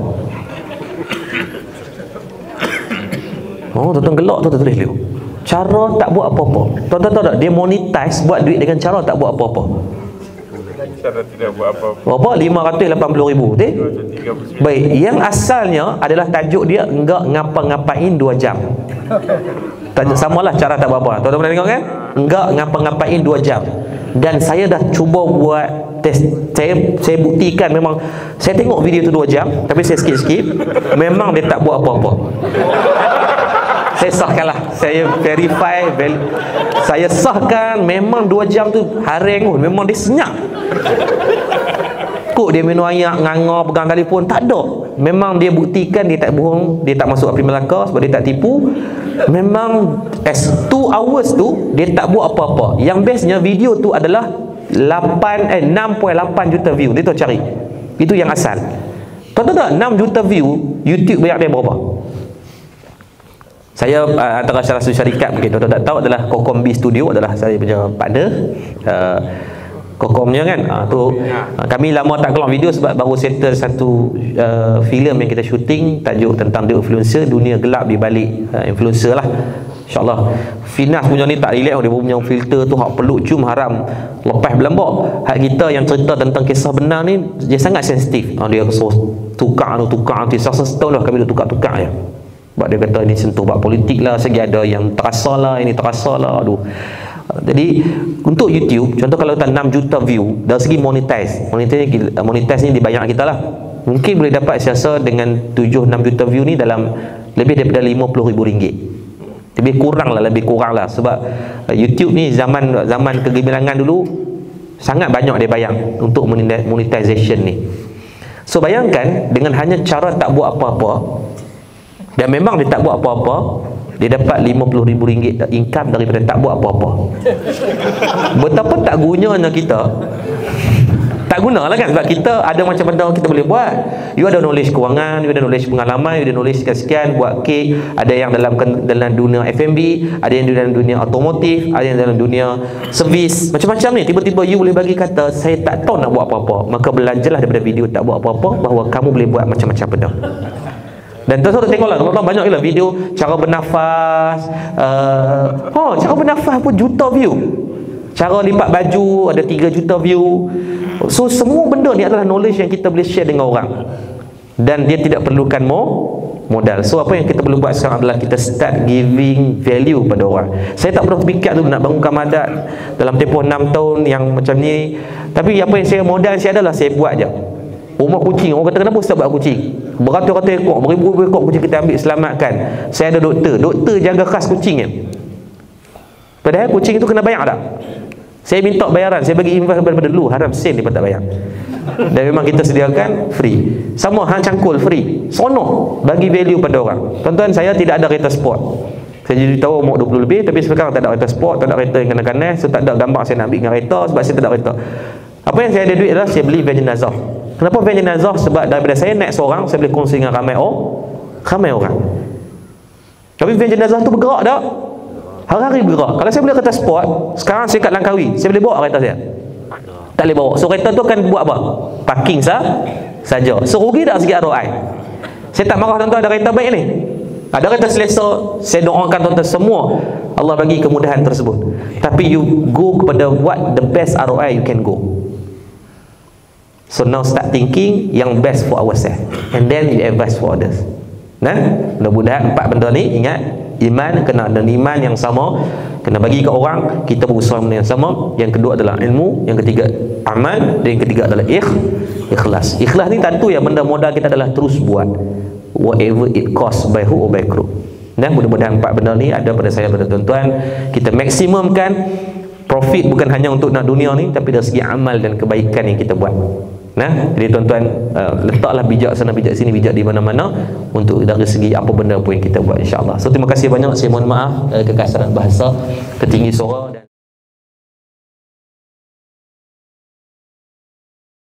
Speaker 1: Oh, tuan-tuan gelak tu tulis dulu. Cara tak buat apa-apa. Tuan-tuan tahu tak, dia monetize buat duit dengan cara tak buat apa-apa.
Speaker 2: Cara tidak buat apa-apa.
Speaker 1: Berapa? 580,000, betul? Baik, yang asalnya adalah tajuk dia enggak ngapa-ngapain 2 jam. Tajuk samalah cara tak buat apa. Tuan-tuan pernah tengok kan? Enggak ngapa-ngapain 2 jam. Dan saya dah cuba buat test. Saya buktikan memang saya tengok video tu 2 jam, tapi saya skip. Memang dia tak buat apa-apa. Saya sahkanlah, saya verify, saya sahkan memang 2 jam tu haring pun, memang dia senyap. Kok dia minum air, nganga, pegang telefon, tak ada. memang dia buktikan dia tak bohong, dia tak masuk api Melaka sebab dia tak tipu. Memang 2 hours tu dia tak buat apa-apa. Yang bestnya video tu adalah 6.8 juta view. Dia tahu cari. Itu yang asal. Tahu tak 6 juta view YouTube bayar dia berapa? Saya antara salah satu syarikat mungkin tuan-tuan tak tahu adalah Kokom B Studio, adalah saya punya partner. Kokomnya kan kami lama tak keluar video sebab baru settle satu filem yang kita syuting, tajuk tentang The Influencer, dunia gelap di balik influencer lah. InsyaAllah Finas punya ni tak relax, dia punya filter tu hak peluk cium haram lepas belambak. Hak kita yang cerita tentang kisah benar ni dia sangat sensitif. Dia suruh tukar setahun lah kami dah tukar-tukar je. Sebab dia kata ini sentuh bab politik lah, segi ada yang terasa lah, ini terasa lah. Aduh. Jadi untuk YouTube, contoh kalau kita 6 juta view, dari segi monetize ni dibayar kita lah. Mungkin boleh dapat siasa dengan 7-6 juta view ni dalam lebih daripada RM50,000. Lebih kurang lah sebab YouTube ni zaman kegemilangan dulu sangat banyak dia bayar untuk monetization ni. So bayangkan dengan hanya cara tak buat apa-apa, dan memang dia tak buat apa-apa, dia dapat RM50,000 income daripada tak buat apa-apa. Betapa tak gunanya kita. Tak guna lah kan, sebab kita ada macam benda kita boleh buat. You ada knowledge kewangan, you ada knowledge pengalaman, you ada knowledge sekian-sekian buat kek, ada yang dalam dunia F&B, ada yang dalam dunia otomotif, ada yang dalam dunia servis, macam-macam ni. Tiba-tiba you boleh bagi kata saya tak tahu nak buat apa-apa, maka belajarlah daripada video tak buat apa-apa bahawa kamu boleh buat macam-macam benda. Dan tuan-tuan tengoklah, tuan-tuan banyak gila video cara bernafas, cara bernafas pun juta view. Cara lipat baju ada 3 juta view. So semua benda ni adalah knowledge yang kita boleh share dengan orang, dan dia tidak perlukan modal. So apa yang kita perlu buat sekarang adalah kita start giving value pada orang. Saya tak pernah fikir dulu nak bangunkan Madat dalam tempoh 6 tahun yang macam ni. Tapi apa yang saya modal saya adalah saya buat je. Rumah kucing, orang kata kenapa Ustaz buat kucing? Beratus-ratus ekor, beribu-ribu ekor kucing kita ambil selamatkan. Saya ada doktor jaga khas kucingnya. Padahal kucing itu kena bayar tak? Saya minta bayaran, saya bagi invest daripada dulu, haram sen dia tak bayar. Dan memang kita sediakan free. Sama hang cangkul free. Sono bagi value pada orang. Tuan-tuan, saya tidak ada kereta sport. Saya jadi tahu umur 20 lebih, tapi sekarang tak ada kereta sport, tak ada kereta yang kanan-kanan, so tak ada gambar saya nak ambil dengan kereta sebab saya tak ada kereta. Apa yang saya ada duit adalah saya beli van jenazah. Kenapa van jenazah? Sebab daripada saya naik seorang, saya boleh kongsi dengan ramai orang. Tapi van jenazah tu bergerak tak? Hari-hari bergerak. Kalau saya boleh kereta sport, sekarang saya kat Langkawi, saya boleh bawa kereta saya? Tak boleh bawa. So kereta tu akan buat apa? Parking saja. So rugi tak segi ROI? Saya tak marah tuan-tuan, ada kereta baik ni. Ada kereta selesa, saya doakan tuan-tuan semua Allah bagi kemudahan tersebut. Tapi you go kepada what the best ROI you can go. So now start thinking yang best for ourselves, and then you advise for others. Nah, mudah-mudahan 4 benda ni ingat. Iman, kena ada iman yang sama, kena bagi ke orang, kita berusaha yang sama. Yang kedua adalah ilmu, yang ketiga amal, dan yang ketiga adalah ikhlas. Ikhlas ni tentu ya, benda modal kita adalah terus buat whatever it costs, by hook or by crook. Dan mudah-mudahan 4 benda ni ada pada saya, pada tuan-tuan. Kita maksimumkan profit bukan hanya untuk nak dunia ni, tapi dari segi amal dan kebaikan yang kita buat. Nah, jadi tuan-tuan, letaklah bijak sana, bijak sini, bijak di mana-mana untuk dari segi apa benda pun yang kita buat, insya-Allah. So terima kasih banyak. Saya mohon maaf kekasaran bahasa, ketinggi suara.